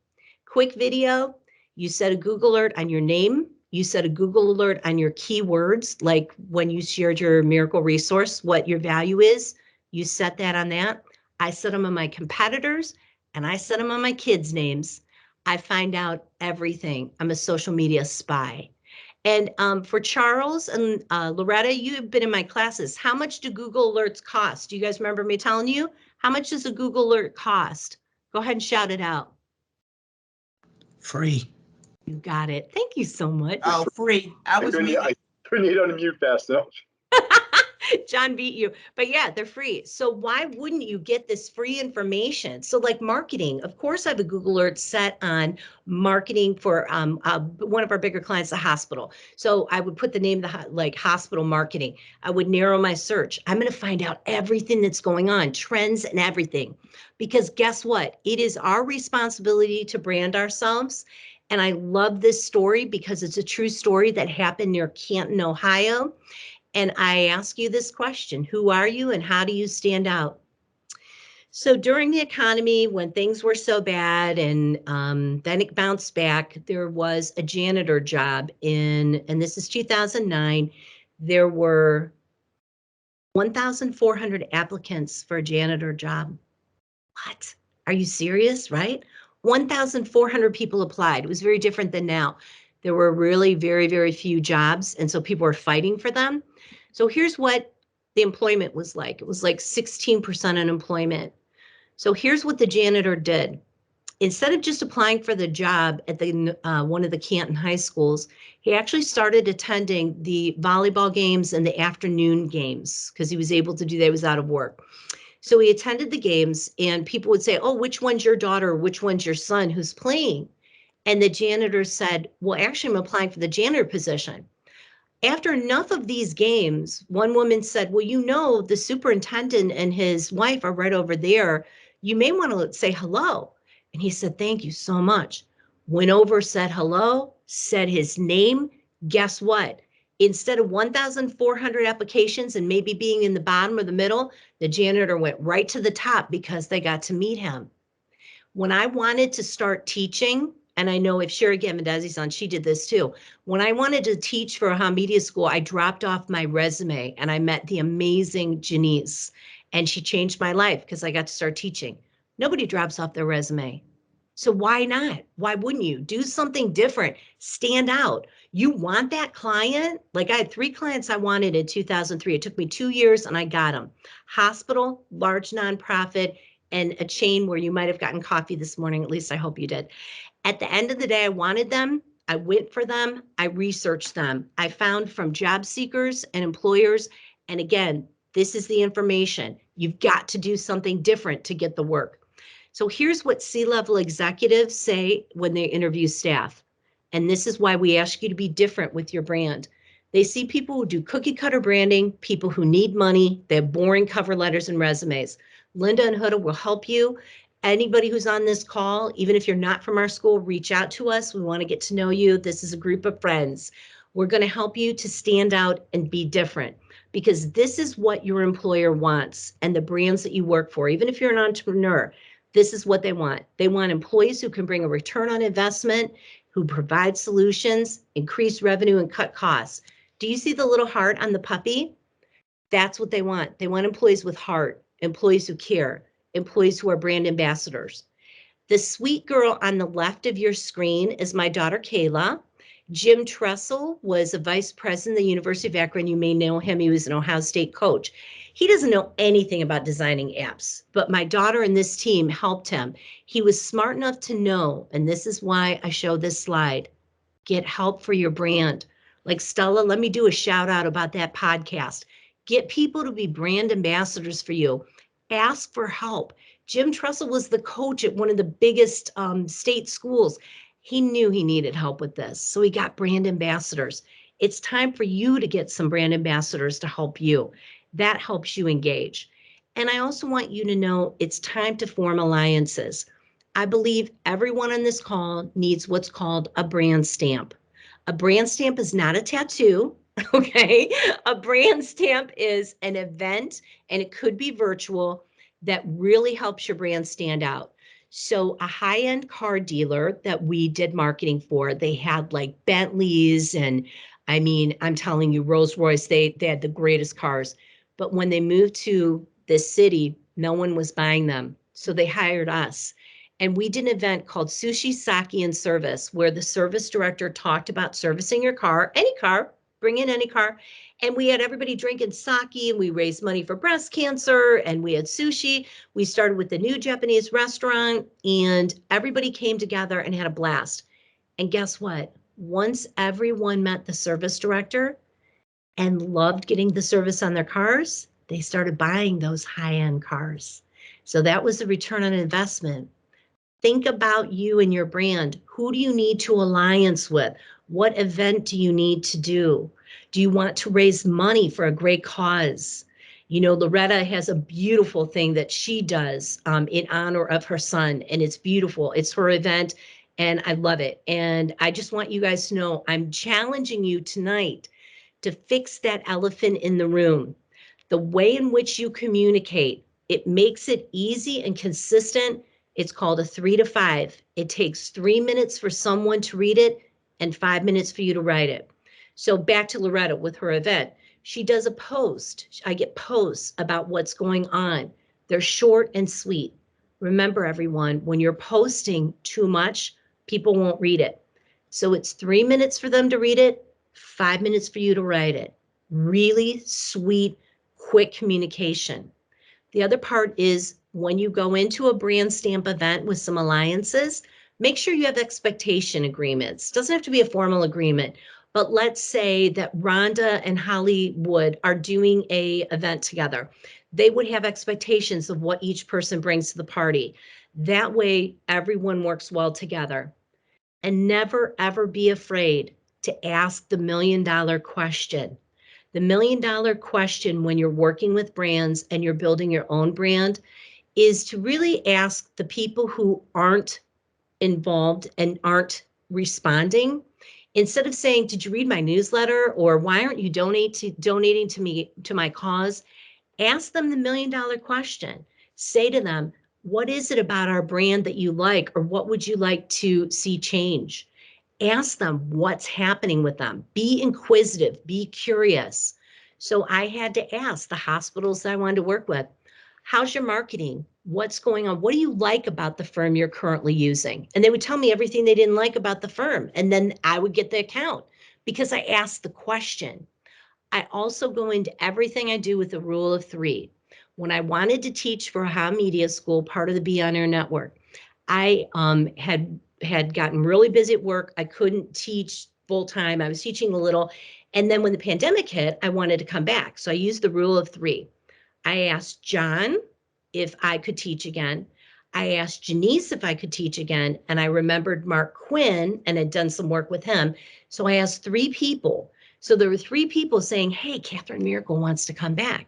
Quick video, you set a Google alert on your name. You set a Google alert on your keywords, like when you shared your miracle resource, what your value is. You set that on that. I set them on my competitors, and I set them on my kids' names. I find out everything. I'm a social media spy. And for Charles and Loretta, you have been in my classes. How much do Google alerts cost? Do you guys remember me telling you? How much does a Google alert cost? Go ahead and shout it out. Free. You got it. Thank you so much. Oh, free. I couldn't unmute fast enough. John beat you. But yeah, they're free. So why wouldn't you get this free information? So like marketing, of course, I have a Google alert set on marketing for one of our bigger clients, the hospital. So I would put the name of the like hospital marketing. I would narrow my search. I'm going to find out everything that's going on, trends and everything. Because guess what? It is our responsibility to brand ourselves. And I love this story because it's a true story that happened near Canton, Ohio. And I ask you this question: who are you and how do you stand out? So during the economy, when things were so bad and then it bounced back, there was a janitor job and this is 2009, there were 1,400 applicants for a janitor job. What? Are you serious, right? 1,400 people applied. It was very different than now. There were really very, very few jobs, and so people were fighting for them. So here's what the employment was like. It was like 16% unemployment. So here's what the janitor did. Instead of just applying for the job at the one of the Canton high schools, he actually started attending the volleyball games and the afternoon games because he was able to do that. He was out of work. So he attended the games and people would say, oh, which one's your daughter? Which one's your son who's playing? And the janitor said, well, actually, I'm applying for the janitor position. After enough of these games, one woman said, well, you know, the superintendent and his wife are right over there. You may want to say hello. And he said, thank you so much. Went over, said hello, said his name. Guess what? Instead of 1,400 applications and maybe being in the bottom or the middle, the janitor went right to the top because they got to meet him. When I wanted to start teaching, and I know if Sherry Gamandezi's on, she did this too. When I wanted to teach for a media school, I dropped off my resume and I met the amazing Janice, and she changed my life because I got to start teaching. Nobody drops off their resume. So why not? Why wouldn't you do something different? Stand out. You want that client? Like I had 3 clients I wanted in 2003. It took me 2 years and I got them. Hospital, large nonprofit, and a chain where you might have gotten coffee this morning. At least I hope you did. At the end of the day, I wanted them. I went for them. I researched them. I found from job seekers and employers. And again, this is the information. You've got to do something different to get the work. So here's what C-level executives say when they interview staff. And this is why we ask you to be different with your brand. They see people who do cookie cutter branding, people who need money, they have boring cover letters and resumes. Linda and Huda will help you. Anybody who's on this call, even if you're not from our school, reach out to us. We want to get to know you. This is a group of friends. We're going to help you to stand out and be different, because this is what your employer wants and the brands that you work for. Even if you're an entrepreneur, this is what they want. They want employees who can bring a return on investment, who provide solutions, increase revenue, and cut costs. Do you see the little heart on the puppy? That's what they want. They want employees with heart, employees who care, employees who are brand ambassadors. The sweet girl on the left of your screen is my daughter, Kayla. Jim Tressel was a vice president of the University of Akron. You may know him. He was an Ohio State coach. He doesn't know anything about designing apps, but my daughter and this team helped him. He was smart enough to know, and this is why I show this slide, get help for your brand. Like Stella, let me do a shout out about that podcast. Get people to be brand ambassadors for you. Ask for help. Jim Tressel was the coach at one of the biggest state schools. He knew he needed help with this, so he got brand ambassadors. It's time for you to get some brand ambassadors to help you. That helps you engage. And I also want you to know it's time to form alliances. I believe everyone on this call needs what's called a brand stamp. A brand stamp is not a tattoo, okay? A brand stamp is an event, and it could be virtual, that really helps your brand stand out. So a high-end car dealer that we did marketing for, they had like Bentleys and I mean, I'm telling you, Rolls Royce, they had the greatest cars. But when they moved to this city, no one was buying them. So they hired us. And we did an event called Sushi, Sake, and Service, where the service director talked about servicing your car, any car, bring in any car. And we had everybody drinking sake, and we raised money for breast cancer, and we had sushi. We started with the new Japanese restaurant, and everybody came together and had a blast. And guess what? Once everyone met the service director and loved getting the service on their cars, they started buying those high-end cars. So that was the return on investment. Think about you and your brand. Who do you need to alliance with? What event do you need to do? Do you want to raise money for a great cause? You know, Loretta has a beautiful thing that she does in honor of her son, and it's beautiful. It's her event, and I love it. And I just want you guys to know I'm challenging you tonight to fix that elephant in the room. The way in which you communicate, it makes it easy and consistent. It's called a 3 to 5. It takes 3 minutes for someone to read it and 5 minutes for you to write it. So back to Loretta with her event. She does a post. I get posts about what's going on. They're short and sweet. Remember, everyone, when you're posting too much, people won't read it. So it's 3 minutes for them to read it, 5 minutes for you to write it. Really sweet, quick communication. The other part is when you go into a brand stamp event with some alliances, make sure you have expectation agreements. Doesn't have to be a formal agreement, but let's say that Rhonda and Hollywood are doing a event together. They would have expectations of what each person brings to the party. That way, everyone works well together. And never, ever be afraid to ask the $1 million question. The $1 million question when you're working with brands and you're building your own brand is to really ask the people who aren't involved and aren't responding. Instead of saying, did you read my newsletter? Or why aren't you donating to my cause? Ask them the $1 million question. Say to them, What is it about our brand that you like, or what would you like to see change? Ask them what's happening with them. Be inquisitive, be curious. So I had to ask the hospitals that I wanted to work with, how's your marketing? What's going on? What do you like about the firm you're currently using? And they would tell me everything they didn't like about the firm. And then I would get the account because I asked the question. I also go into everything I do with the rule of three. When I wanted to teach for How Media School, part of the Beonair network, I had gotten really busy at work. I couldn't teach full time. I was teaching a little. And then when the pandemic hit, I wanted to come back. So I used the rule of three. I asked John if I could teach again. I asked Janice if I could teach again. And I remembered Mark Quinn and had done some work with him. So I asked three people. So there were three people saying, hey, Katherine Miracle wants to come back.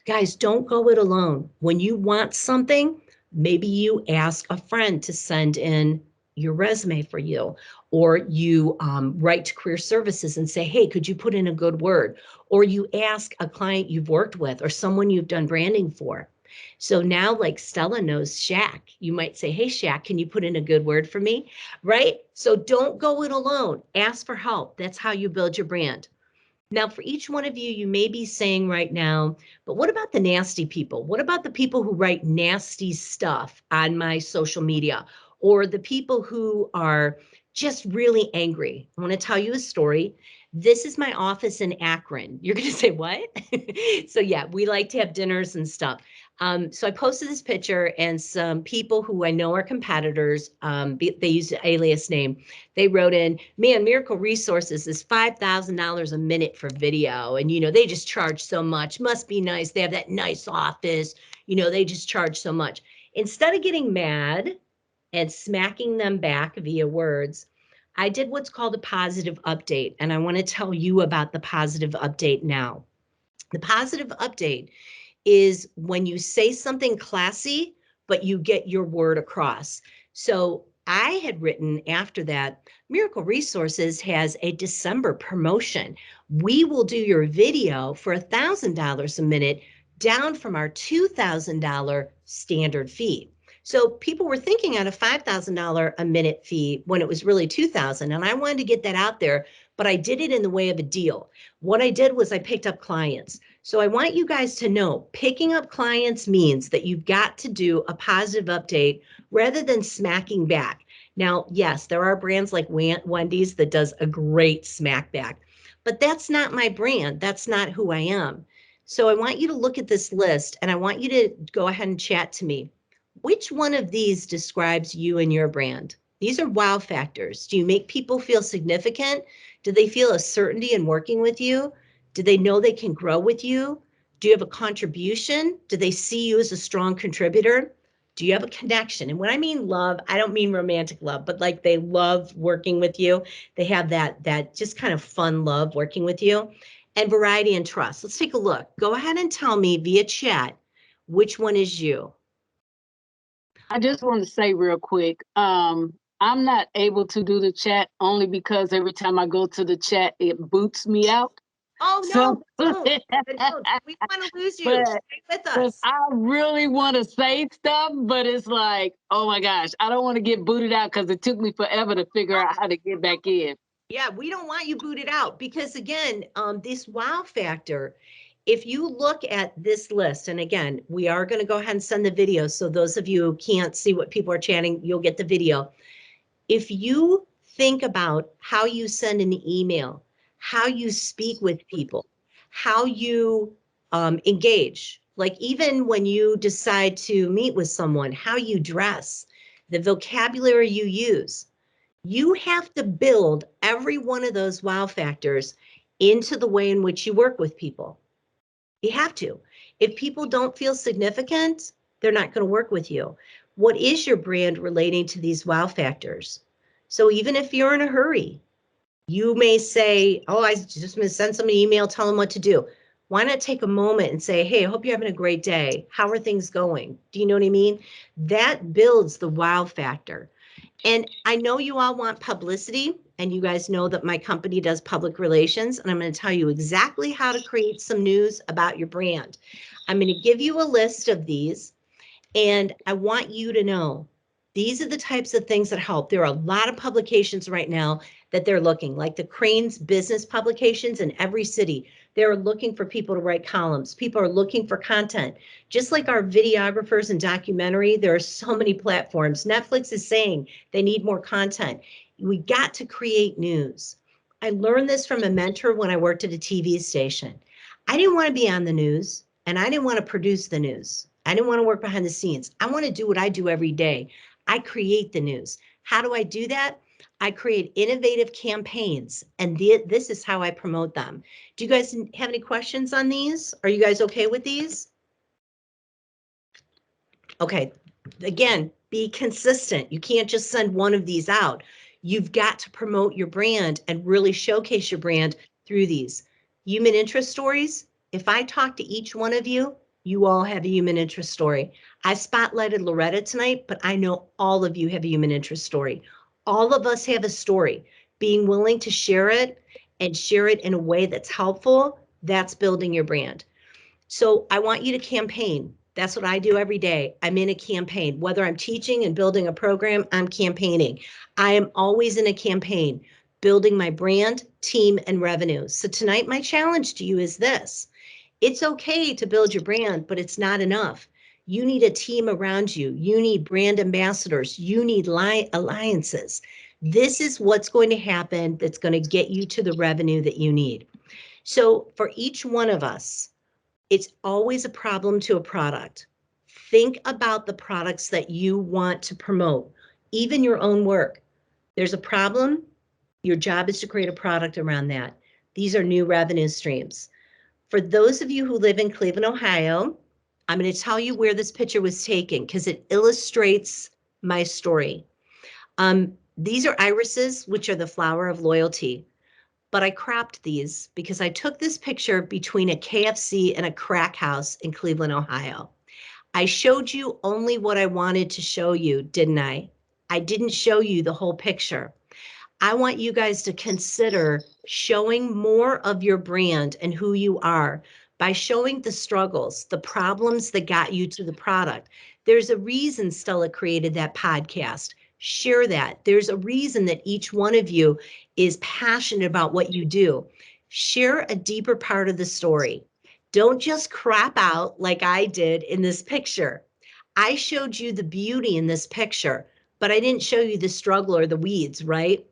Guys, don't go it alone. When you want something, maybe you ask a friend to send in your resume for you, or you write to career services and say, hey, could you put in a good word? Or you ask a client you've worked with or someone you've done branding for. So now, like Stella knows Shaq, you might say, hey, Shaq, can you put in a good word for me? Right? So don't go it alone. Ask for help. That's how you build your brand. Now, for each one of you, you may be saying right now, but what about the nasty people? What about the people who write nasty stuff on my social media, or the people who are just really angry? I want to tell you a story. This is my office in Akron. You're going to say, what? So yeah, we like to have dinners and stuff. So I posted this picture, and some people who I know are competitors, they use an alias name. They wrote in, man, Miracle Resources is $5,000 a minute for video. And, they just charge so much. Must be nice. They have that nice office. They just charge so much. Instead of getting mad and smacking them back via words, I did what's called a positive update. And I want to tell you about the positive update now. The positive update is when you say something classy, but you get your word across. So I had written after that, Miracle Resources has a December promotion. We will do your video for $1,000 a minute, down from our $2,000 standard fee. So people were thinking at a $5,000 a minute fee when it was really $2,000. And I wanted to get that out there, but I did it in the way of a deal. What I did was I picked up clients. So I want you guys to know, picking up clients means that you've got to do a positive update rather than smacking back. Now, yes, there are brands like Wendy's that does a great smack back, but that's not my brand. That's not who I am. So I want you to look at this list, and I want you to go ahead and chat to me. Which one of these describes you and your brand? These are wow factors. Do you make people feel significant? Do they feel a certainty in working with you? Do they know they can grow with you? Do you have a contribution? Do they see you as a strong contributor? Do you have a connection? And when I mean love, I don't mean romantic love, but like they love working with you. They have that just kind of fun love working with you. And variety and trust. Let's take a look. Go ahead and tell me via chat, which one is you? I just want to say real quick, I'm not able to do the chat only because every time I go to the chat, it boots me out. Oh, no, don't. We want to lose you. But, Stay with us. I really want to say stuff, but it's like, oh my gosh, I don't want to get booted out because it took me forever to figure out how to get back in. Yeah, we don't want you booted out because, again, this wow factor, if you look at this list, and again, we are going to go ahead and send the video. So those of you who can't see what people are chatting, you'll get the video. If you think about how you send an email, how you speak with people, how you engage, like even when you decide to meet with someone, how you dress, the vocabulary you use, you have to build every one of those wow factors into the way in which you work with people. You have to. If people don't feel significant, they're not going to work with you. What is your brand relating to these wow factors? So even if you're in a hurry, you may say, oh, I just going to send somebody an email, tell them what to do. Why not take a moment and say, hey, I hope you're having a great day. How are things going? Do you know what I mean? That builds the wow factor. And I know you all want publicity, and you guys know that my company does public relations, and I'm going to tell you exactly how to create some news about your brand. I'm going to give you a list of these, And I want you to know, these are the types of things that help. There are a lot of publications right now that they're looking, like the Crane's business publications in every city. They're looking for people to write columns. People are looking for content. Just like our videographers and documentary, there are so many platforms. Netflix is saying they need more content. We got to create news. I learned this from a mentor when I worked at a TV station. I didn't want to be on the news, and I didn't want to produce the news. I didn't want to work behind the scenes. I want to do what I do every day. I create the news. How do I do that? I create innovative campaigns, and this is how I promote them. Do you guys have any questions on these? Are you guys okay with these? Okay, again, be consistent. You can't just send one of these out. You've got to promote your brand and really showcase your brand through these. Human interest stories. If I talk to each one of you, you all have a human interest story. I spotlighted Loretta tonight, but I know all of you have a human interest story. All of us have a story. Being willing to share it and share it in a way that's helpful, that's building your brand. So I want you to campaign. That's what I do every day. I'm in a campaign. Whether I'm teaching and building a program, I'm campaigning. I am always in a campaign, building my brand, team, and revenue. So tonight, my challenge to you is this. It's okay to build your brand, but it's not enough. You need a team around you. You need brand ambassadors. You need alliances. This is what's going to happen that's going to get you to the revenue that you need. So for each one of us, it's always a problem to a product. Think about the products that you want to promote, even your own work. There's a problem. Your job is to create a product around that. These are new revenue streams. For those of you who live in Cleveland, Ohio, I'm going to tell you where this picture was taken because it illustrates my story. These are irises, which are the flower of loyalty. But I cropped these because I took this picture between a KFC and a crack house in Cleveland, Ohio. I showed you only what I wanted to show you, didn't I? I didn't show you the whole picture. I want you guys to consider showing more of your brand and who you are by showing the struggles, the problems that got you to the product. There's a reason Stella created that podcast. Share that. There's a reason that each one of you is passionate about what you do. Share a deeper part of the story. Don't just crop out like I did in this picture. I showed you the beauty in this picture, but I didn't show you the struggle or the weeds, right?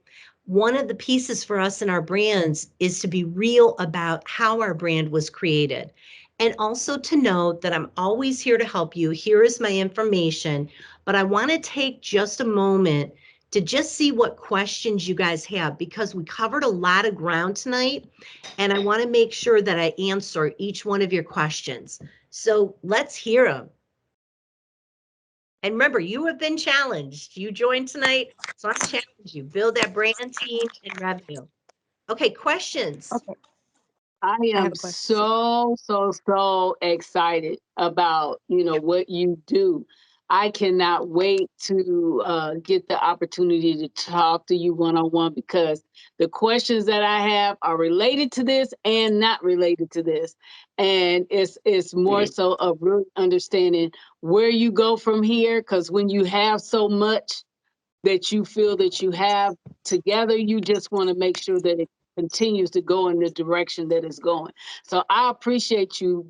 One of the pieces for us in our brands is to be real about how our brand was created. And also to note that I'm always here to help you. Here is my information, but I want to take just a moment to just see what questions you guys have because we covered a lot of ground tonight and I want to make sure that I answer each one of your questions. So let's hear them. And remember, you have been challenged. You joined tonight, so I challenge you. Build that brand, team, and revenue. Okay, questions. Okay. I have am a question. so excited about, what you do. I cannot wait to get the opportunity to talk to you one-on-one because the questions that I have are related to this and not related to this. And it's more so of really understanding where you go from here, because when you have so much that you feel that you have together, you just want to make sure that it continues to go in the direction that it's going. So I appreciate you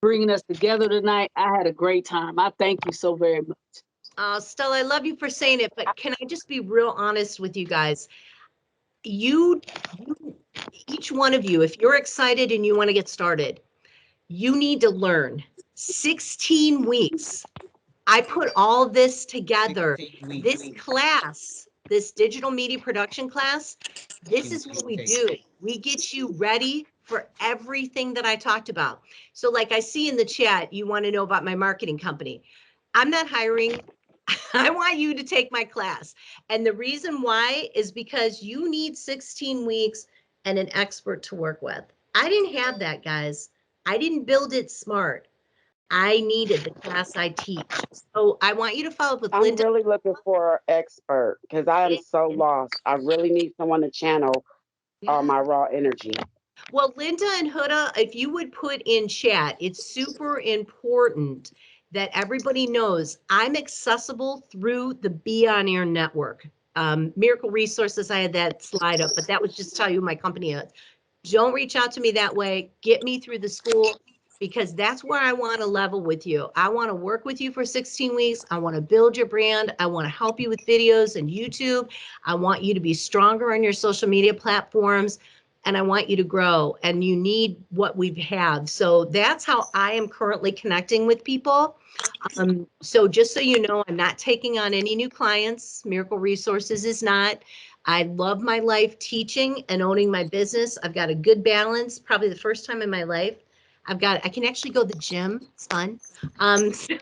bringing us together tonight. I had a great time. I thank you so very much. Stella, I love you for saying it, but can I just be real honest with you guys? You, each one of you, if you're excited and you want to get started, you need to learn 16 weeks. I put all this together. This class, this digital media production class, this is what we do. We get you ready for everything that I talked about. So like I see in the chat, you want to know about my marketing company. I'm not hiring. I want you to take my class. And the reason why is because you need 16 weeks and an expert to work with. I didn't have that, guys. I didn't build it smart. I needed the class I teach. So I want you to follow up with I'm Linda. really looking for an expert because I am so lost. I really need someone to channel my raw energy. Well, Linda and Huda, if you would put in chat, it's super important that everybody knows I'm accessible through the Beonair network. Miracle Resources, I had that slide up, but that was just to tell you who my company is. Don't reach out to me that way. Get me through the school, because that's where I want to level with you. I want to work with you for 16 weeks. I want to build your brand. I want to help you with videos and YouTube. I want you to be stronger on your social media platforms, and I want you to grow, and you need what we have. So that's how I am currently connecting with people. So just so you know, I'm not taking on any new clients. Miracle Resources is not. I love my life teaching and owning my business. I've got a good balance, probably the first time in my life. I can actually go to the gym. It's fun. So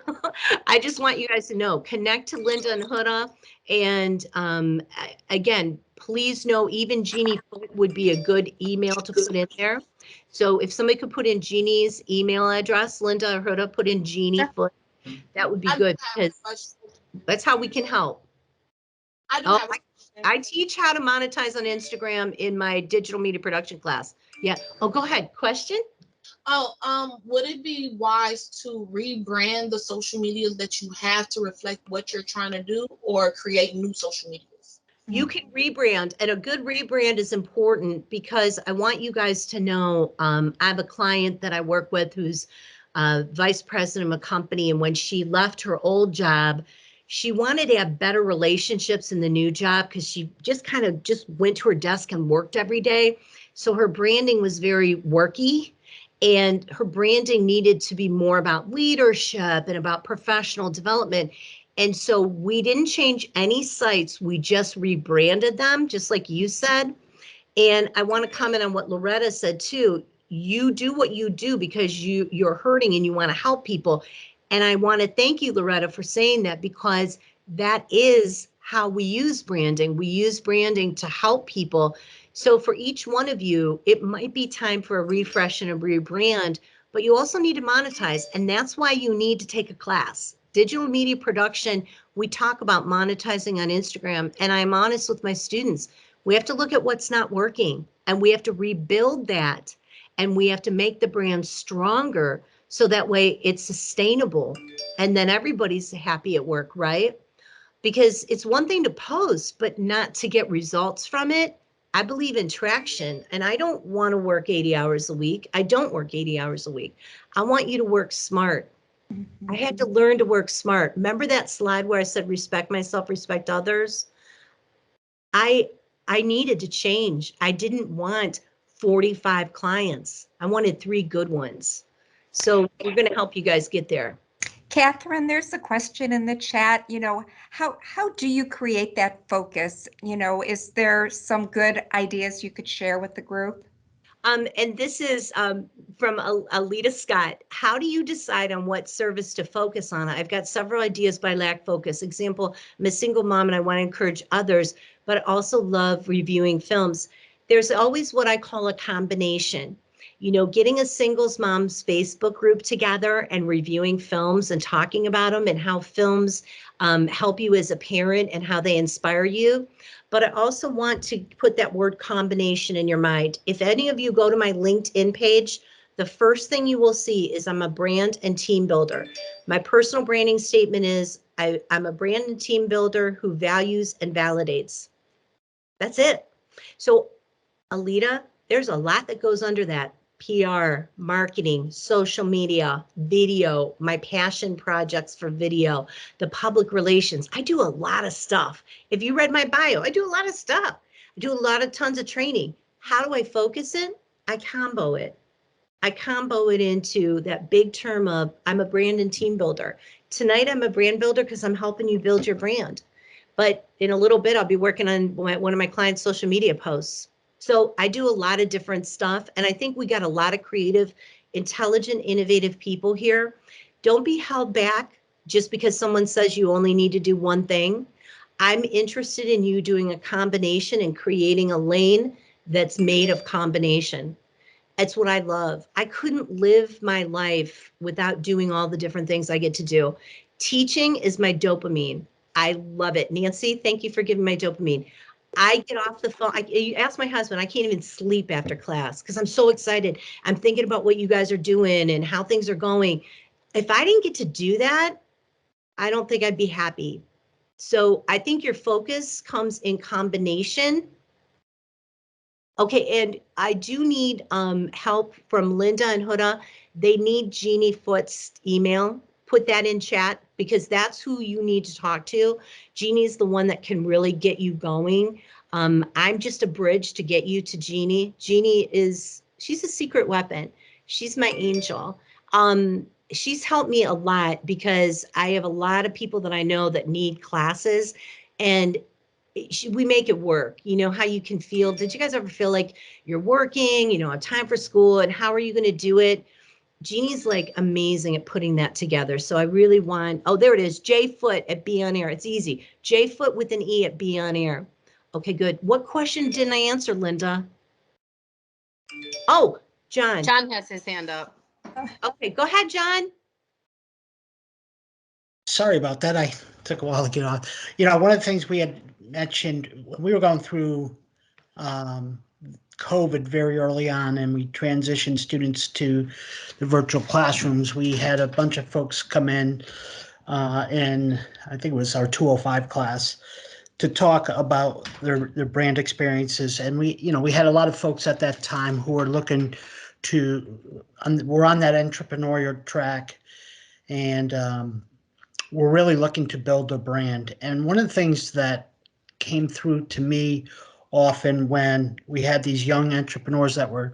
I just want you guys to know, connect to Linda and Huda. And again, please know even Jeannie Foote would be a good email to put in there. So if somebody could put in Jeannie's email address, Linda or Huda, put in Jeannie Foote. That would be good, because that's how we can help. I teach how to monetize on Instagram in my digital media production class. Yeah. Oh, go ahead. Question? Would it be wise to rebrand the social medias that you have to reflect what you're trying to do, or create new social medias? You can rebrand, and a good rebrand is important, because I want you guys to know, I have a client that I work with who's vice president of a company, and when she left her old job, she wanted to have better relationships in the new job, because she just kind of just went to her desk and worked every day. So her branding was very worky, and her branding needed to be more about leadership and about professional development. And so we didn't change any sites. We just rebranded them, just like you said. And I want to comment on what Loretta said too. You do what you do because you're hurting and you want to help people. And I want to thank you, Loretta, for saying that, because that is how we use branding. We use branding to help people. So for each one of you, it might be time for a refresh and a rebrand, but you also need to monetize. And that's why you need to take a class. Digital media production, we talk about monetizing on Instagram, and I'm honest with my students. We have to look at what's not working, and we have to rebuild that, and we have to make the brand stronger, so that way it's sustainable, and then everybody's happy at work, right? Because it's one thing to post, but not to get results from it. I believe in traction, and I don't want to work 80 hours a week. I don't work 80 hours a week. I want you to work smart. I had to learn to work smart. Remember that slide where I said respect myself, respect others? I needed to change. I didn't want 45 clients. I wanted 3 good ones. So we're going to help you guys get there. Katherine, there's a question in the chat, how do you create that focus? Is there some good ideas you could share with the group? And this is from Alita Scott. How do you decide on what service to focus on? I've got several ideas, but I lack focus. Example, I'm a single mom and I want to encourage others, but I also love reviewing films. There's always what I call a combination. Getting a singles mom's Facebook group together and reviewing films and talking about them and how films help you as a parent and how they inspire you. But I also want to put that word combination in your mind. If any of you go to my LinkedIn page, the first thing you will see is I'm a brand and team builder. My personal branding statement is I'm a brand and team builder who values and validates. That's it. So Alita, there's a lot that goes under that. PR, marketing, social media, video, my passion projects for video, the public relations. I do a lot of stuff. If you read my bio, I do a lot of stuff. I do a lot of tons of training. How do I focus it? I combo it. I combo it into that big term of I'm a brand and team builder. Tonight, I'm a brand builder because I'm helping you build your brand. But in a little bit, I'll be working on one of my clients' social media posts. So I do a lot of different stuff, and I think we got a lot of creative, intelligent, innovative people here. Don't be held back just because someone says you only need to do one thing. I'm interested in you doing a combination and creating a lane that's made of combination. That's what I love. I couldn't live my life without doing all the different things I get to do. Teaching is my dopamine. I love it. Nancy, thank you for giving my dopamine. I get off the phone. You ask my husband, I can't even sleep after class because I'm so excited. I'm thinking about what you guys are doing and how things are going. if I didn't get to do that, I don't think I'd be happy. So I think your focus comes in combination. Okay, and I do need help from Linda and Huda. They need Jeannie Foot's email. Put that in chat because that's who you need to talk to. Jeannie's the one that can really get you going. I'm just a bridge to get you to Jeannie. She's a secret weapon. She's my angel. She's helped me a lot because I have a lot of people that I know that need classes, and we make it work. You know how you can feel. Did you guys ever feel like you're working, on time for school, and how are you going to do it? Jeannie's like amazing at putting that together. So I really want, oh, there it is. J Foot at Beonair. It's easy. J Foot with an E at Beonair. Okay, good. What question didn't I answer, Linda? Oh, John. John has his hand up. Okay, go ahead, John. Sorry about that. I took a while to get off. One of the things we had mentioned when we were going through COVID very early on, and we transitioned students to the virtual classrooms, we had a bunch of folks come in, and I think it was our 205 class, to talk about their brand experiences. And we had a lot of folks at that time who were looking we're on that entrepreneurial track, and we're really looking to build a brand. And one of the things that came through to me often when we had these young entrepreneurs that were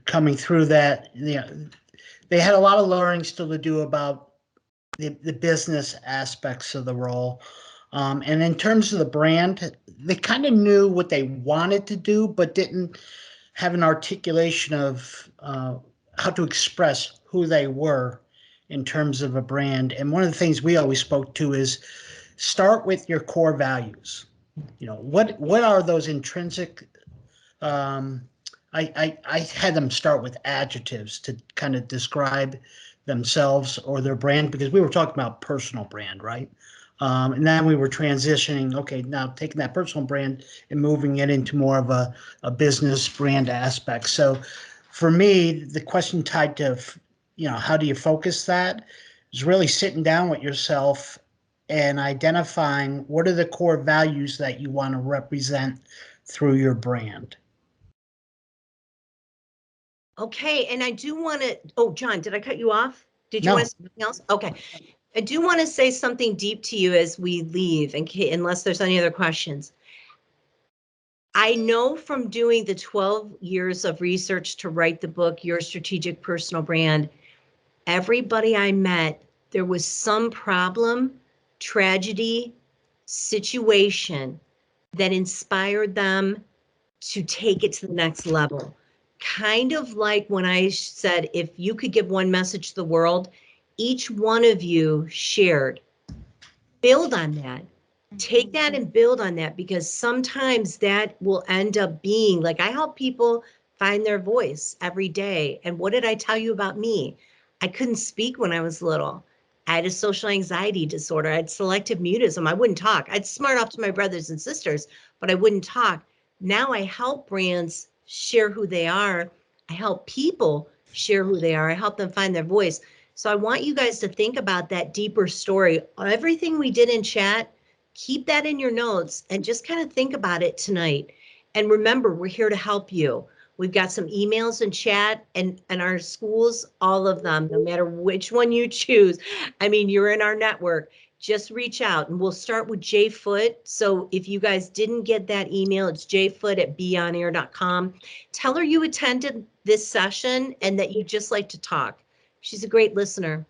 coming through, that they had a lot of learning still to do about the business aspects of the role. And in terms of the brand, they kind of knew what they wanted to do, but didn't have an articulation of how to express who they were in terms of a brand. And one of the things we always spoke to is start with your core values. What are those intrinsic? I had them start with adjectives to kind of describe themselves or their brand, because we were talking about personal brand, right? And then we were transitioning, okay, now taking that personal brand and moving it into more of a business brand aspect. So for me, the question tied to, how do you focus that, is really sitting down with yourself and identifying what are the core values that you want to represent through your brand. Okay, and I do want to, oh, John, did I cut you off? Did you No. want to say something else? Okay. I do want to say something deep to you as we leave, unless there's any other questions. I know from doing the 12 years of research to write the book, Your Strategic Personal Brand, everybody I met, there was some problem, tragedy, situation that inspired them to take it to the next level. Kind of like when I said, if you could give one message to the world, each one of you shared. Build on that. Take that and build on that, because sometimes that will end up being like, I help people find their voice every day. And what did I tell you about me? I couldn't speak when I was little. I had a social anxiety disorder. I had selective mutism. I wouldn't talk. I'd smart off to my brothers and sisters, but I wouldn't talk. Now I help brands share who they are. I help people share who they are. I help them find their voice. So I want you guys to think about that deeper story. Everything we did in chat, keep that in your notes and just kind of think about it tonight. And remember, we're here to help you. We've got some emails and chat and our schools, all of them, no matter which one you choose. I mean, you're in our network. Just reach out, and we'll start with J Foot. So if you guys didn't get that email, it's jfoot@beonair.com. Tell her you attended this session and that you just like to talk. She's a great listener.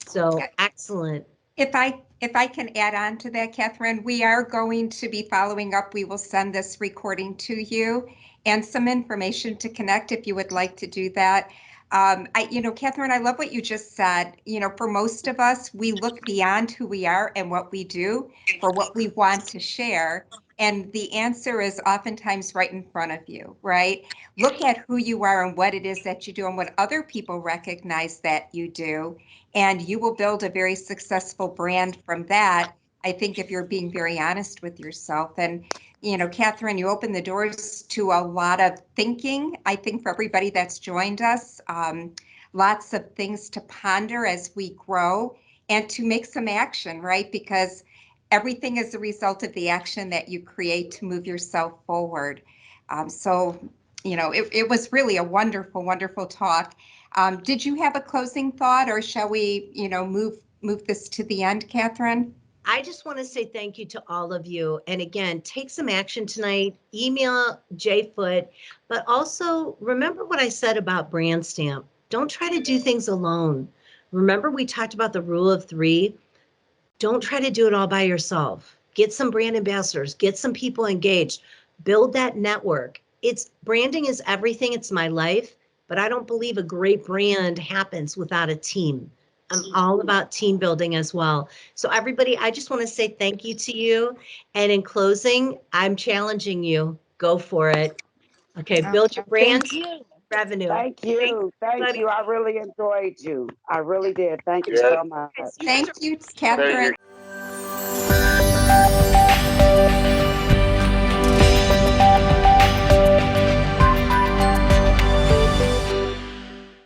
So excellent. If I can add on to that, Catherine, we are going to be following up. We will send this recording to you and some information to connect if you would like to do that. Catherine, I love what you just said. For most of us, we look beyond who we are and what we do for what we want to share. And the answer is oftentimes right in front of you, right? Look at who you are and what it is that you do and what other people recognize that you do. And you will build a very successful brand from that, I think, if you're being very honest with yourself. And, Catherine, you opened the doors to a lot of thinking, I think, for everybody that's joined us. lots of things to ponder as we grow and to make some action, right? Because everything is a result of the action that you create to move yourself forward. So, it was really a wonderful, wonderful talk. Did you have a closing thought, or shall we, move this to the end, Katherine? I just want to say thank you to all of you. And again, take some action tonight. Email JFoot, but also remember what I said about brand stamp. Don't try to do things alone. Remember, we talked about the rule of 3. Don't try to do it all by yourself. Get some brand ambassadors, get some people engaged, build that network. Branding is everything. It's my life, but I don't believe a great brand happens without a team. I'm all about team building as well. So everybody, I just want to say thank you to you. And in closing, I'm challenging you. Go for it. Okay, build your brand, Thank you. revenue. Thank you. Thank everybody. you. I really enjoyed you. I really did. Thank you Yeah. so much. You guys Thank are you, Thank you. Katherine.